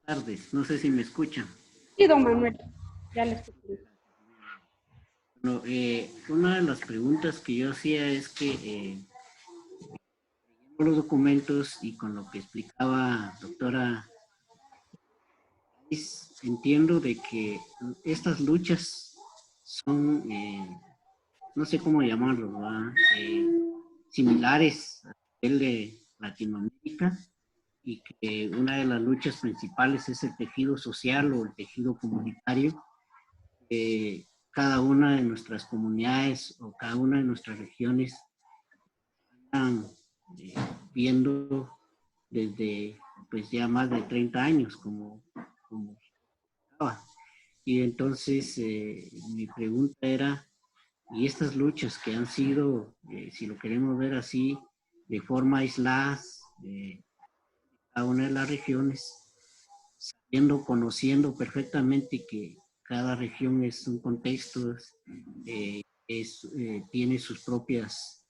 Buenas tardes, no sé si me escuchan. Sí, don Manuel, ya le escuché. Bueno, una de las preguntas que yo hacía es que con los documentos y con lo que explicaba doctora, entiendo de que estas luchas son, no sé cómo llamarlo, ¿verdad? Similares a nivel de Latinoamérica, y que una de las luchas principales es el tejido social o el tejido comunitario. Cada una de nuestras comunidades o cada una de nuestras regiones están viendo desde pues ya más de 30 años como estaba. Y entonces mi pregunta era, y estas luchas que han sido, si lo queremos ver así, de forma aislada, cada una de las regiones, sabiendo, conociendo perfectamente que cada región es un contexto, tiene sus propias,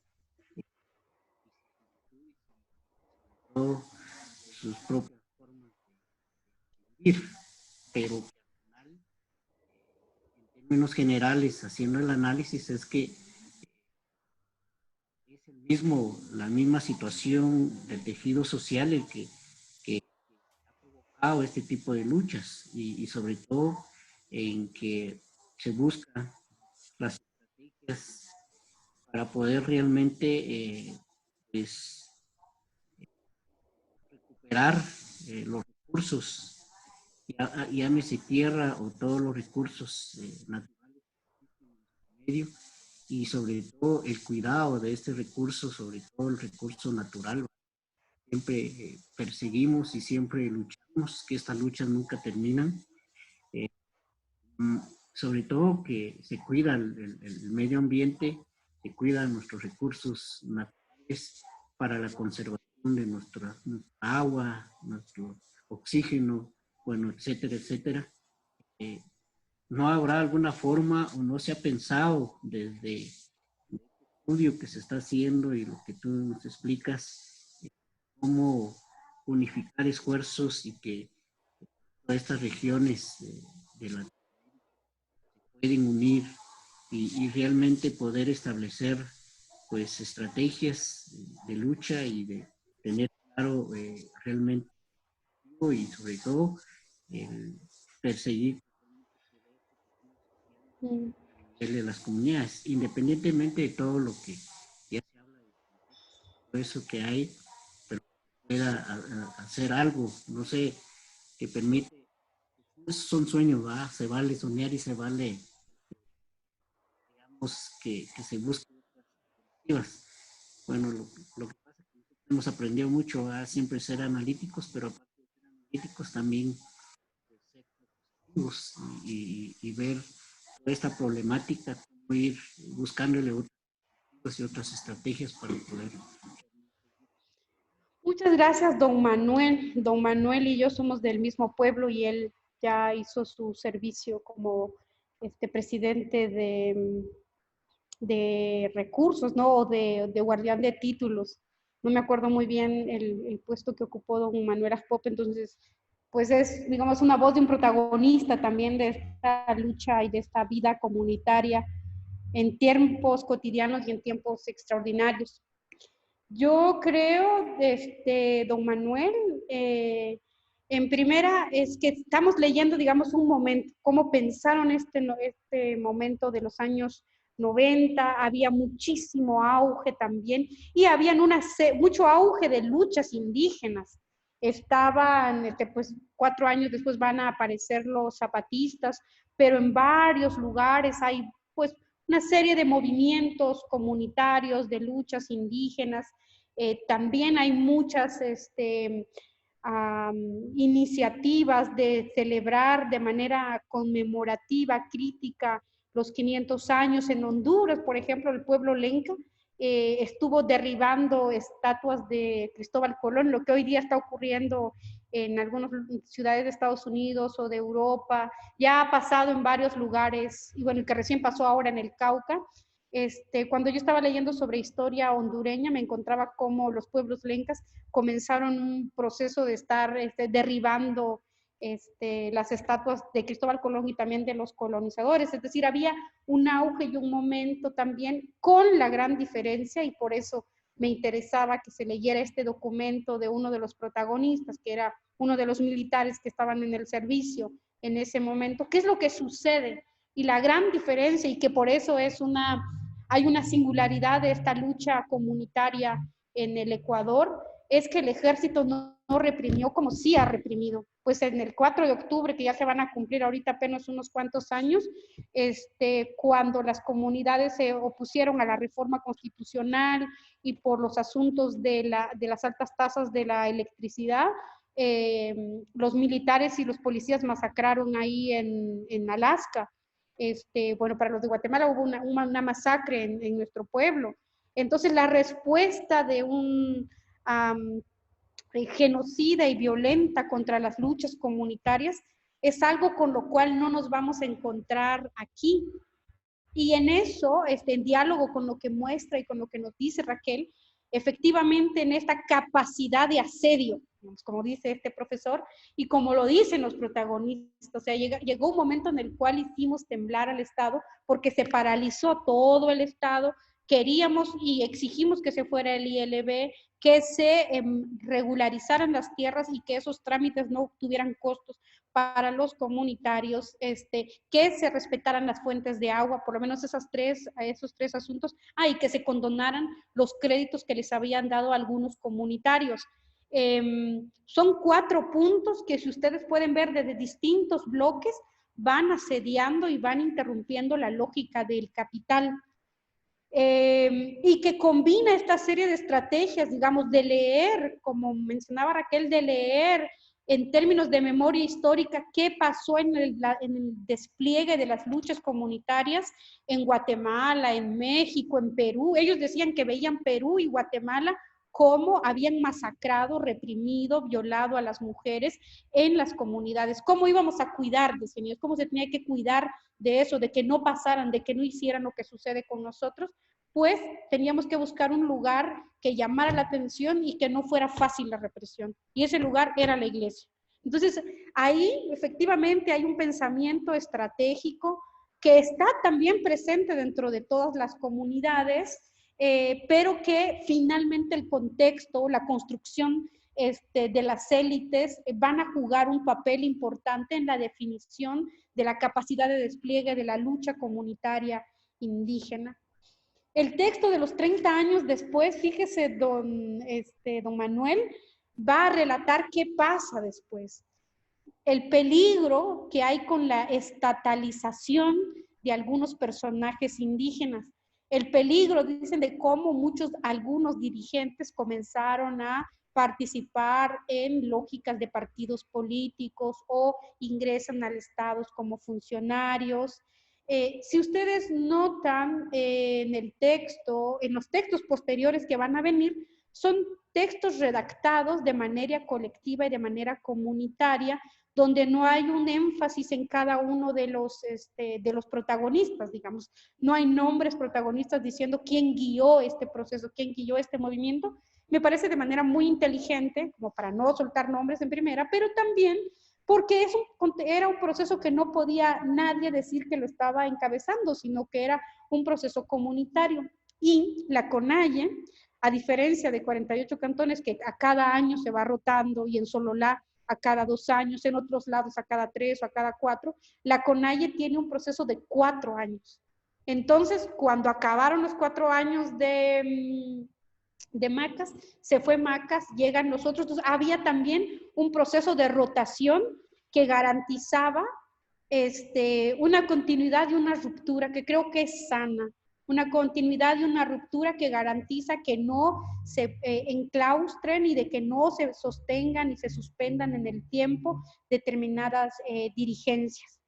sus propias formas de vivir, pero al final, en términos generales, haciendo el análisis, es que es la misma situación del tejido social el que este tipo de luchas y sobre todo en que se busca las estrategias para poder realmente pues, recuperar los recursos, llámese tierra o todos los recursos naturales en el medio, y sobre todo el cuidado de este recurso, sobre todo el recurso natural. Siempre perseguimos y siempre luchamos, que estas luchas nunca terminan. Sobre todo que se cuida el medio ambiente, se cuidan nuestros recursos naturales para la conservación de nuestra agua, nuestro oxígeno, bueno, etcétera, etcétera. ¿No habrá alguna forma o no se ha pensado desde el estudio que se está haciendo y lo que tú nos explicas, cómo unificar esfuerzos y que todas estas regiones de la pueden unir y realmente poder establecer pues estrategias de lucha y de tener claro realmente y sobre todo el perseguir de las comunidades, independientemente de todo lo que ya se habla de todo eso que hay, pero pueda hacer algo, no sé, que permite, esos son sueños, ¿verdad? Se vale soñar y se vale, digamos, que se busquen alternativas. Bueno, lo que pasa es que nosotros hemos aprendido mucho a siempre ser analíticos, pero aparte de ser analíticos también pues, ser positivos y ver toda esta problemática, cómo ir buscándole otras estrategias para poder. Muchas gracias, don Manuel. Don Manuel y yo somos del mismo pueblo y él ya hizo su servicio como presidente de recursos, ¿no? O de guardián de títulos. No me acuerdo muy bien el puesto que ocupó don Manuel Aspop, entonces, pues es, digamos, una voz de un protagonista también de esta lucha y de esta vida comunitaria en tiempos cotidianos y en tiempos extraordinarios. Yo creo, don Manuel, en primera es que estamos leyendo, digamos, un momento, cómo pensaron este momento de los años 90, había muchísimo auge también, y había mucho auge de luchas indígenas. Estaban, pues 4 años después van a aparecer los zapatistas, pero en varios lugares hay, pues, una serie de movimientos comunitarios, de luchas indígenas. También hay muchas iniciativas de celebrar de manera conmemorativa, crítica, los 500 años en Honduras. Por ejemplo, el pueblo lenca estuvo derribando estatuas de Cristóbal Colón, lo que hoy día está ocurriendo en algunas ciudades de Estados Unidos o de Europa, ya ha pasado en varios lugares, y bueno, el que recién pasó ahora en el Cauca. Cuando yo estaba leyendo sobre historia hondureña, me encontraba cómo los pueblos lencas comenzaron un proceso de estar derribando las estatuas de Cristóbal Colón y también de los colonizadores. Es decir, había un auge y un momento también, con la gran diferencia, y por eso me interesaba que se leyera este documento de uno de los protagonistas, que era uno de los militares que estaban en el servicio en ese momento. ¿Qué es lo que sucede? Y la gran diferencia, y que por eso hay una singularidad de esta lucha comunitaria en el Ecuador, es que el ejército no reprimió como sí ha reprimido. Pues en el 4 de octubre, que ya se van a cumplir ahorita apenas unos cuantos años, cuando las comunidades se opusieron a la reforma constitucional y por los asuntos de las altas tasas de la electricidad, los militares y los policías masacraron ahí en Alaska. Bueno, para los de Guatemala hubo una masacre en nuestro pueblo. Entonces, la respuesta de un genocida y violenta contra las luchas comunitarias es algo con lo cual no nos vamos a encontrar aquí. Y en eso, en diálogo con lo que muestra y con lo que nos dice Raquel, efectivamente en esta capacidad de asedio, como dice este profesor, y como lo dicen los protagonistas, o sea, llegó un momento en el cual hicimos temblar al Estado porque se paralizó todo el Estado, queríamos y exigimos que se fuera el ILB, que se regularizaran las tierras y que esos trámites no tuvieran costos para los comunitarios, que se respetaran las fuentes de agua, por lo menos esos tres asuntos, y que se condonaran los créditos que les habían dado algunos comunitarios. Son 4 puntos que, si ustedes pueden ver desde distintos bloques, van asediando y van interrumpiendo la lógica del capital. Y que combina esta serie de estrategias, digamos, de leer, como mencionaba Raquel, de leer en términos de memoria histórica qué pasó en el despliegue de las luchas comunitarias en Guatemala, en México, en Perú. Ellos decían que veían Perú y Guatemala cómo habían masacrado, reprimido, violado a las mujeres en las comunidades. ¿Cómo íbamos a cuidar de ellos? ¿Cómo se tenía que cuidar de eso, de que no pasaran, de que no hicieran lo que sucede con nosotros? Pues teníamos que buscar un lugar que llamara la atención y que no fuera fácil la represión. Y ese lugar era la iglesia. Entonces, ahí efectivamente hay un pensamiento estratégico que está también presente dentro de todas las comunidades, pero que finalmente el contexto, la construcción de las élites van a jugar un papel importante en la definición de la capacidad de despliegue de la lucha comunitaria indígena. El texto de los 30 años después, fíjese, don Manuel, va a relatar qué pasa después. El peligro que hay con la estatalización de algunos personajes indígenas. El peligro, dicen, de cómo algunos dirigentes comenzaron a participar en lógicas de partidos políticos o ingresan al Estado como funcionarios. Si ustedes notan en el texto, en los textos posteriores que van a venir, son textos redactados de manera colectiva y de manera comunitaria, donde no hay un énfasis en cada uno de los protagonistas, digamos. No hay nombres protagonistas diciendo quién guió este proceso, quién guió este movimiento. Me parece de manera muy inteligente, como para no soltar nombres en primera, pero también porque era un proceso que no podía nadie decir que lo estaba encabezando, sino que era un proceso comunitario. Y la CONAIE, a diferencia de 48 cantones que a cada año se va rotando, y en Sololá a cada 2 años, en otros lados a cada 3 o a cada 4, la CONAIE tiene un proceso de 4 años. Entonces, cuando acabaron los 4 años de Macas, se fue Macas, llegan los otros. Entonces, había también un proceso de rotación que garantizaba una continuidad y una ruptura que creo que es sana, una continuidad y una ruptura que garantiza que no se enclaustren y de que no se sostengan y se suspendan en el tiempo determinadas dirigencias.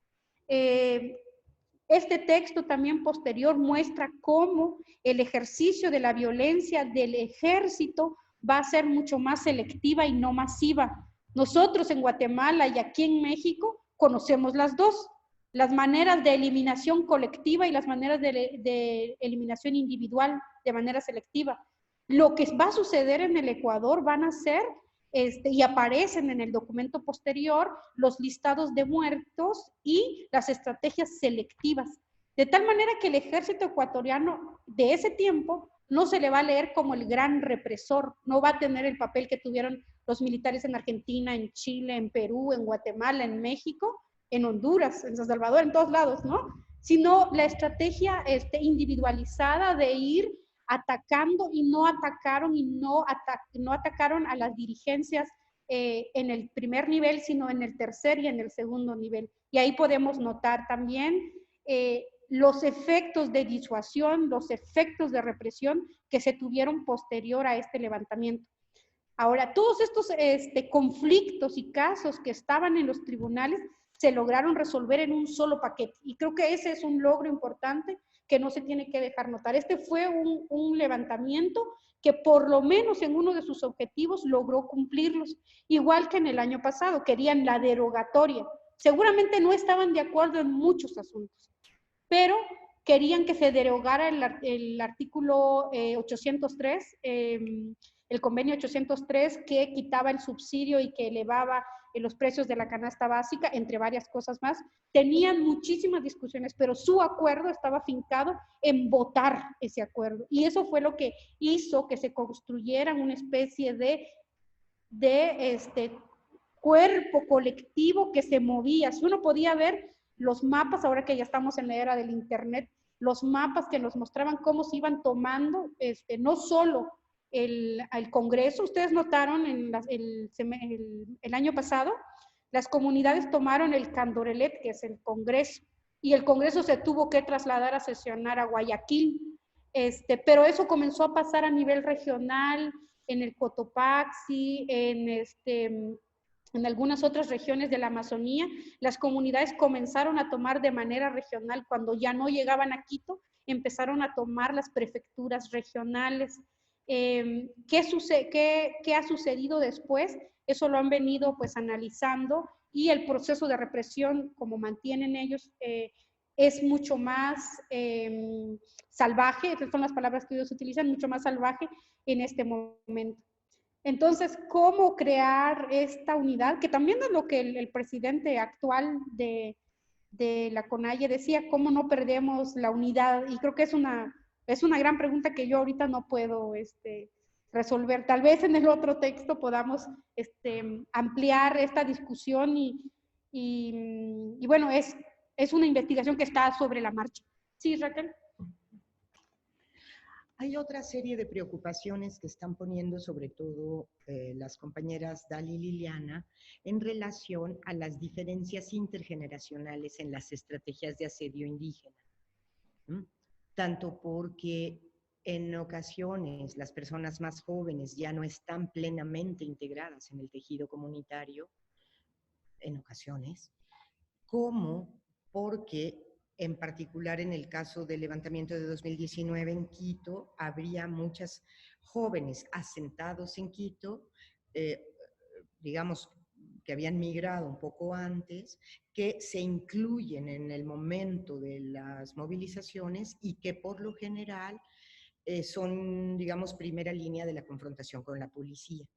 Este texto también posterior muestra cómo el ejercicio de la violencia del ejército va a ser mucho más selectiva y no masiva. Nosotros en Guatemala y aquí en México conocemos las dos, las maneras de eliminación colectiva y las maneras de eliminación individual de manera selectiva. Lo que va a suceder en el Ecuador van a ser y aparecen en el documento posterior los listados de muertos y las estrategias selectivas. De tal manera que el ejército ecuatoriano de ese tiempo no se le va a leer como el gran represor, no va a tener el papel que tuvieron los militares en Argentina, en Chile, en Perú, en Guatemala, en México, en Honduras, en San Salvador, en todos lados, ¿no? Sino la estrategia individualizada de ir atacando, y no atacaron no atacaron a las dirigencias en el primer nivel, sino en el tercer y en el segundo nivel. Y ahí podemos notar también los efectos de disuasión, los efectos de represión que se tuvieron posterior a este levantamiento. Ahora, todos estos conflictos y casos que estaban en los tribunales se lograron resolver en un solo paquete. Y creo que ese es un logro importante que no se tiene que dejar notar. Este fue un levantamiento que por lo menos en uno de sus objetivos logró cumplirlos. Igual que en el año pasado, querían la derogatoria. Seguramente no estaban de acuerdo en muchos asuntos, pero querían que se derogara el artículo 803, el convenio 803, que quitaba el subsidio y que elevaba los precios de la canasta básica, entre varias cosas más. Tenían muchísimas discusiones, pero su acuerdo estaba fincado en votar ese acuerdo. Y eso fue lo que hizo que se construyera una especie de cuerpo colectivo que se movía. Si uno podía ver los mapas, ahora que ya estamos en la era del internet, los mapas que nos mostraban cómo se iban tomando, no solo el Congreso. Ustedes notaron el año pasado, las comunidades tomaron el Candorelet, que es el Congreso, y el Congreso se tuvo que trasladar a sesionar a Guayaquil, pero eso comenzó a pasar a nivel regional, en el Cotopaxi, en algunas otras regiones de la Amazonía. Las comunidades comenzaron a tomar de manera regional. Cuando ya no llegaban a Quito, empezaron a tomar las prefecturas regionales. ¿Qué ha sucedido después? Eso lo han venido pues analizando, y el proceso de represión, como mantienen ellos, es mucho más salvaje. Esas son las palabras que ellos utilizan, mucho más salvaje en este momento. Entonces, ¿cómo crear esta unidad? Que también es lo que el presidente actual de la CONAIE decía, ¿cómo no perdemos la unidad? Y creo que es una gran pregunta que yo ahorita no puedo resolver. Tal vez en el otro texto podamos ampliar esta discusión y bueno, es una investigación que está sobre la marcha. Sí, Raquel. Hay otra serie de preocupaciones que están poniendo sobre todo las compañeras Dali y Liliana en relación a las diferencias intergeneracionales en las estrategias de asedio indígena. Tanto porque en ocasiones las personas más jóvenes ya no están plenamente integradas en el tejido comunitario, en ocasiones, como porque en particular en el caso del levantamiento de 2019 en Quito, habría muchas jóvenes asentados en Quito, digamos, que habían migrado un poco antes, que se incluyen en el momento de las movilizaciones y que por lo general son, digamos, primera línea de la confrontación con la policía.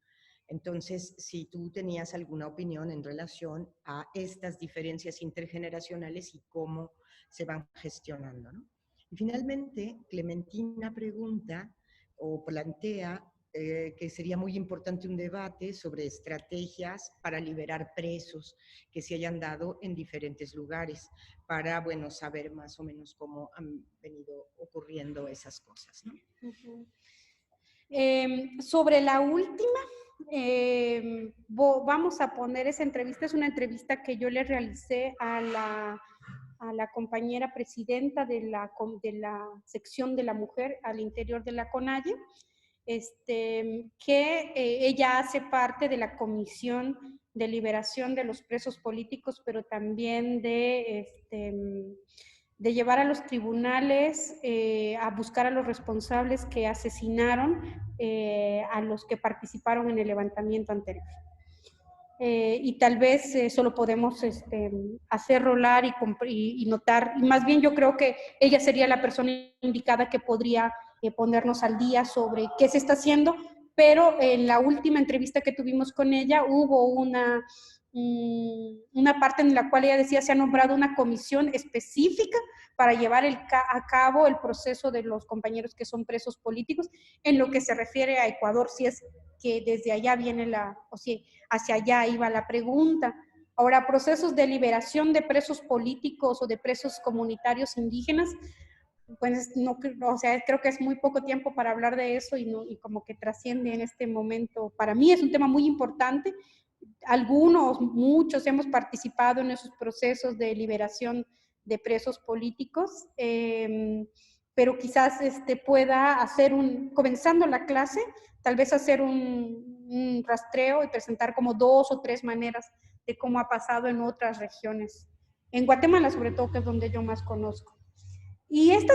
Entonces, si tú tenías alguna opinión en relación a estas diferencias intergeneracionales y cómo se van gestionando, ¿no? Y finalmente, Clementina pregunta o plantea que sería muy importante un debate sobre estrategias para liberar presos que se hayan dado en diferentes lugares, para, bueno, saber más o menos cómo han venido ocurriendo esas cosas, ¿no? Sobre la última, vamos a poner esa entrevista. Es una entrevista que yo le realicé a la compañera presidenta de la sección de la mujer al interior de la CONAIE, que ella hace parte de la Comisión de Liberación de los Presos Políticos, pero también de llevar a los tribunales a buscar a los responsables que asesinaron a los que participaron en el levantamiento anterior. Y tal vez eso lo podemos hacer rolar y notar, y más bien yo creo que ella sería la persona indicada que podría ponernos al día sobre qué se está haciendo, pero en la última entrevista que tuvimos con ella hubo una parte en la cual ella decía se ha nombrado una comisión específica para llevar a cabo el proceso de los compañeros que son presos políticos en lo que se refiere a Ecuador, si es que desde allá viene o si hacia allá iba la pregunta. Ahora, procesos de liberación de presos políticos o de presos comunitarios indígenas, pues no, o sea, creo que es muy poco tiempo para hablar de eso y como que trasciende en este momento. Para mí es un tema muy importante. Algunos, muchos hemos participado en esos procesos de liberación de presos políticos, pero quizás pueda hacer comenzando la clase, tal vez hacer un rastreo y presentar como 2 o 3 maneras de cómo ha pasado en otras regiones. En Guatemala, sobre todo, que es donde yo más conozco. Y esta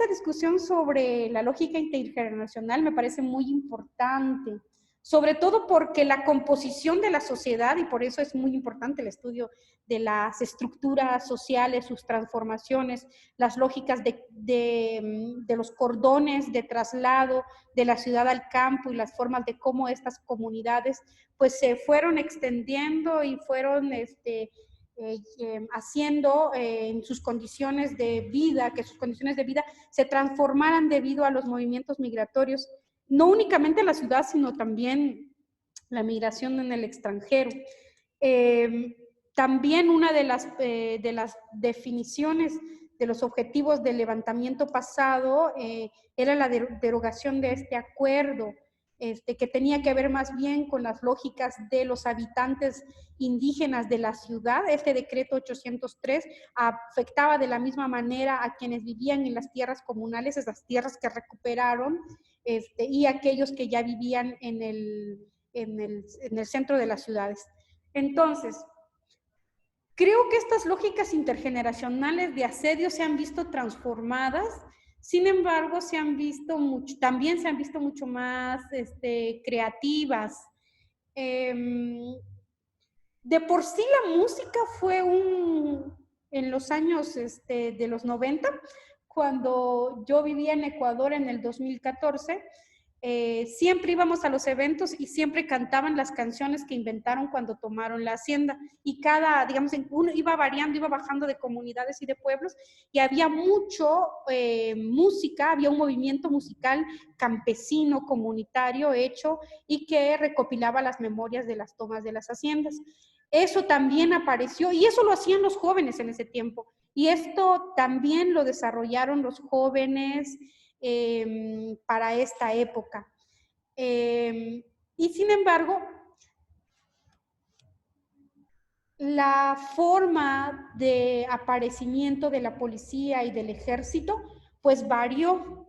discusión sobre la lógica intergeneracional me parece muy importante, sobre todo porque la composición de la sociedad, y por eso es muy importante el estudio de las estructuras sociales, sus transformaciones, las lógicas de los cordones de traslado de la ciudad al campo y las formas de cómo estas comunidades pues se fueron extendiendo y fueron haciendo en sus condiciones de vida, que sus condiciones de vida se transformaran debido a los movimientos migratorios, no únicamente en la ciudad, sino también la migración en el extranjero. También una de las definiciones de los objetivos del levantamiento pasado era la derogación de este acuerdo, que tenía que ver más bien con las lógicas de los habitantes indígenas de la ciudad. Este decreto 803 afectaba de la misma manera a quienes vivían en las tierras comunales, esas tierras que recuperaron, y aquellos que ya vivían en el centro de las ciudades. Entonces, creo que estas lógicas intergeneracionales de asedio se han visto transformadas. Sin embargo, también se han visto mucho más creativas. De por sí la música fue en los años de los 90, cuando yo vivía en Ecuador en el 2014, siempre íbamos a los eventos y siempre cantaban las canciones que inventaron cuando tomaron la hacienda. Y digamos, uno iba variando, iba bajando de comunidades y de pueblos, y había mucho música, había un movimiento musical campesino, comunitario hecho, y que recopilaba las memorias de las tomas de las haciendas. Eso también apareció, y eso lo hacían los jóvenes en ese tiempo. Y esto también lo desarrollaron los jóvenes para esta época. Y sin embargo, la forma de aparecimiento de la policía y del ejército pues varió,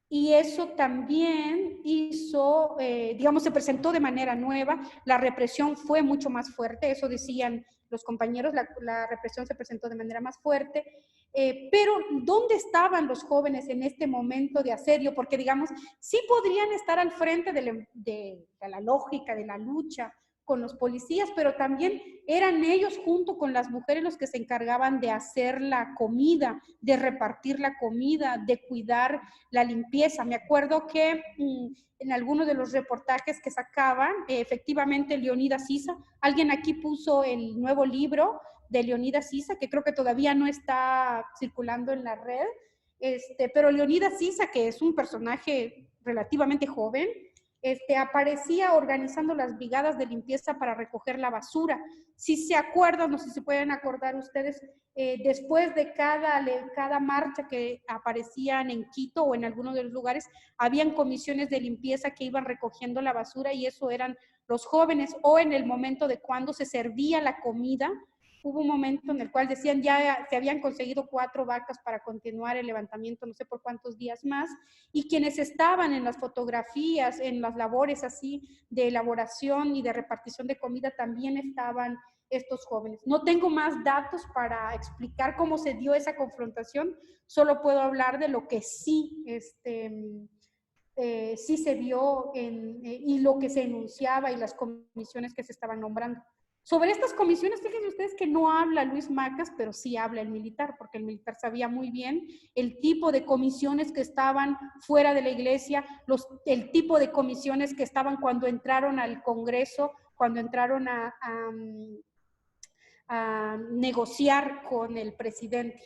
y eso también hizo, digamos, se presentó de manera nueva. La represión fue mucho más fuerte, eso decían los compañeros, la represión se presentó de manera más fuerte. Pero ¿dónde estaban los jóvenes en este momento de asedio? Porque, digamos, sí podrían estar al frente de la lógica, de la lucha con los policías, pero también eran ellos junto con las mujeres los que se encargaban de hacer la comida, de repartir la comida, de cuidar la limpieza. Me acuerdo que en algunos de los reportajes que sacaban, efectivamente Leonidas Issa, alguien aquí puso el nuevo libro de Leonidas Issa, que creo que todavía no está circulando en la red, pero Leonidas Issa, que es un personaje relativamente joven, aparecía organizando las brigadas de limpieza para recoger la basura. Si se acuerdan, no sé si se pueden acordar ustedes, después de cada marcha que aparecían en Quito o en algunos de los lugares, habían comisiones de limpieza que iban recogiendo la basura, y eso eran los jóvenes. O en el momento de cuando se servía la comida, hubo un momento en el cual decían ya se habían conseguido 4 vacas para continuar el levantamiento, no sé por cuántos días más, y quienes estaban en las fotografías, en las labores así de elaboración y de repartición de comida, también estaban estos jóvenes. No tengo más datos para explicar cómo se dio esa confrontación, solo puedo hablar de lo que sí, sí se vio y lo que se enunciaba y las comisiones que se estaban nombrando. Sobre estas comisiones, fíjense ustedes que no habla Luis Macas, pero sí habla el militar, porque el militar sabía muy bien el tipo de comisiones que estaban fuera de la iglesia, el tipo de comisiones que estaban cuando entraron al Congreso, cuando entraron a negociar con el presidente.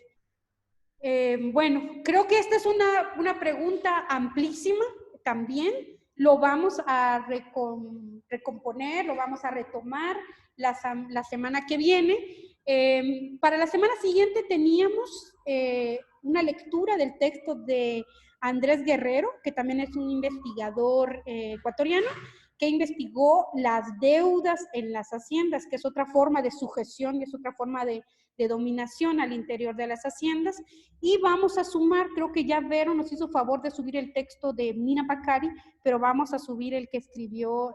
Bueno, creo que esta es una pregunta amplísima también. Lo vamos a recomponer, lo vamos a retomar la semana que viene. Para la semana siguiente teníamos una lectura del texto de Andrés Guerrero, que también es un investigador ecuatoriano, que investigó las deudas en las haciendas, que es otra forma de sujeción, es otra forma de dominación al interior de las haciendas. Y vamos a sumar, creo que ya Vero nos hizo favor de subir el texto de Mina Pacari, pero vamos a subir el que escribió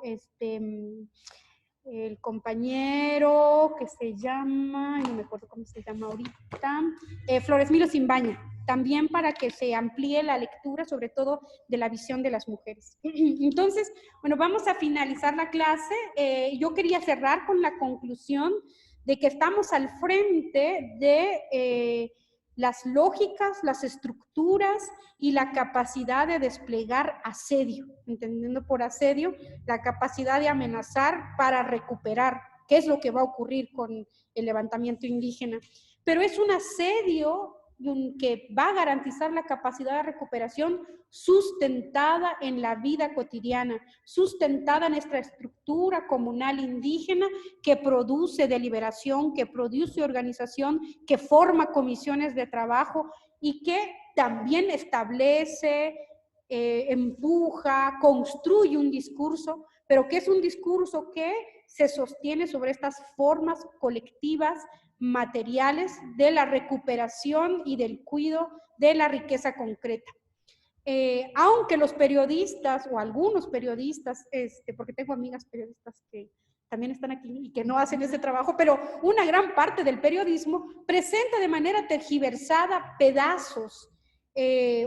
el compañero que se llama, no me acuerdo cómo se llama ahorita, Floresmilo Simbaña, también para que se amplíe la lectura, sobre todo de la visión de las mujeres. Entonces, bueno, vamos a finalizar la clase. Yo quería cerrar con la conclusión de que estamos al frente de las lógicas, las estructuras y la capacidad de desplegar asedio, entendiendo por asedio la capacidad de amenazar para recuperar, que es lo que va a ocurrir con el levantamiento indígena. Pero es un asedio que va a garantizar la capacidad de recuperación sustentada en la vida cotidiana, sustentada en nuestra estructura comunal indígena que produce deliberación, que produce organización, que forma comisiones de trabajo y que también establece, empuja, construye un discurso, pero que es un discurso que se sostiene sobre estas formas colectivas materiales de la recuperación y del cuidado de la riqueza concreta. Aunque los periodistas, o algunos periodistas, porque tengo amigas periodistas que también están aquí y que no hacen ese trabajo, pero una gran parte del periodismo presenta de manera tergiversada pedazos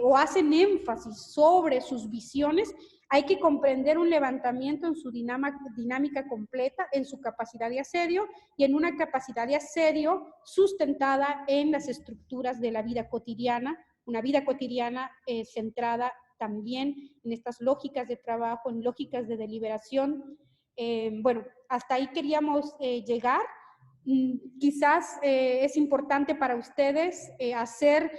o hacen énfasis sobre sus visiones. Hay que comprender un levantamiento en su dinámica completa, en su capacidad de asedio y en una capacidad de asedio sustentada en las estructuras de la vida cotidiana, una vida cotidiana centrada también en estas lógicas de trabajo, en lógicas de deliberación. Bueno, hasta ahí queríamos llegar. Quizás es importante para ustedes hacer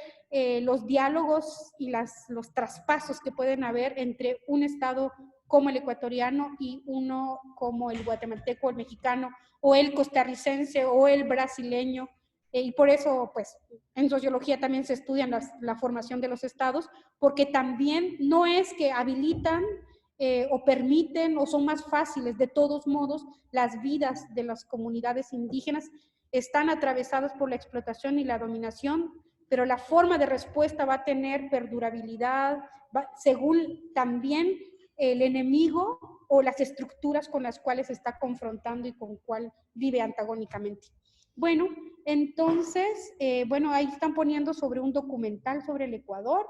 los diálogos y los traspasos que pueden haber entre un Estado como el ecuatoriano y uno como el guatemalteco, el mexicano, o el costarricense, o el brasileño. Y por eso, pues, en sociología también se estudia la formación de los estados, porque también no es que habilitan o permiten o son más fáciles. De todos modos, las vidas de las comunidades indígenas están atravesadas por la explotación y la dominación, pero la forma de respuesta va a tener perdurabilidad según también el enemigo o las estructuras con las cuales se está confrontando y con cuál vive antagónicamente. Bueno, entonces, bueno, ahí están poniendo sobre un documental sobre el Ecuador.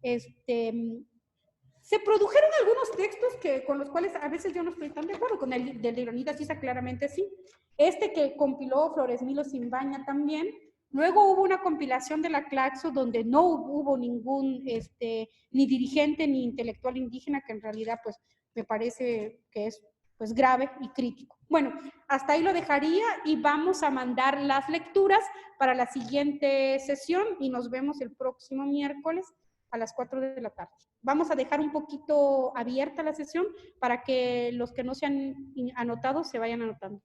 Se produjeron algunos textos con los cuales a veces yo no estoy tan de acuerdo, con el de Leonidas Issa claramente sí. Que compiló Floresmilo Simbaña también. Luego hubo una compilación de la Claxo donde no hubo ningún ni dirigente ni intelectual indígena, que en realidad pues me parece que es pues grave y crítico. Bueno, hasta ahí lo dejaría y vamos a mandar las lecturas para la siguiente sesión y nos vemos el próximo miércoles a las 4 de la tarde. Vamos a dejar un poquito abierta la sesión para que los que no se han anotado se vayan anotando.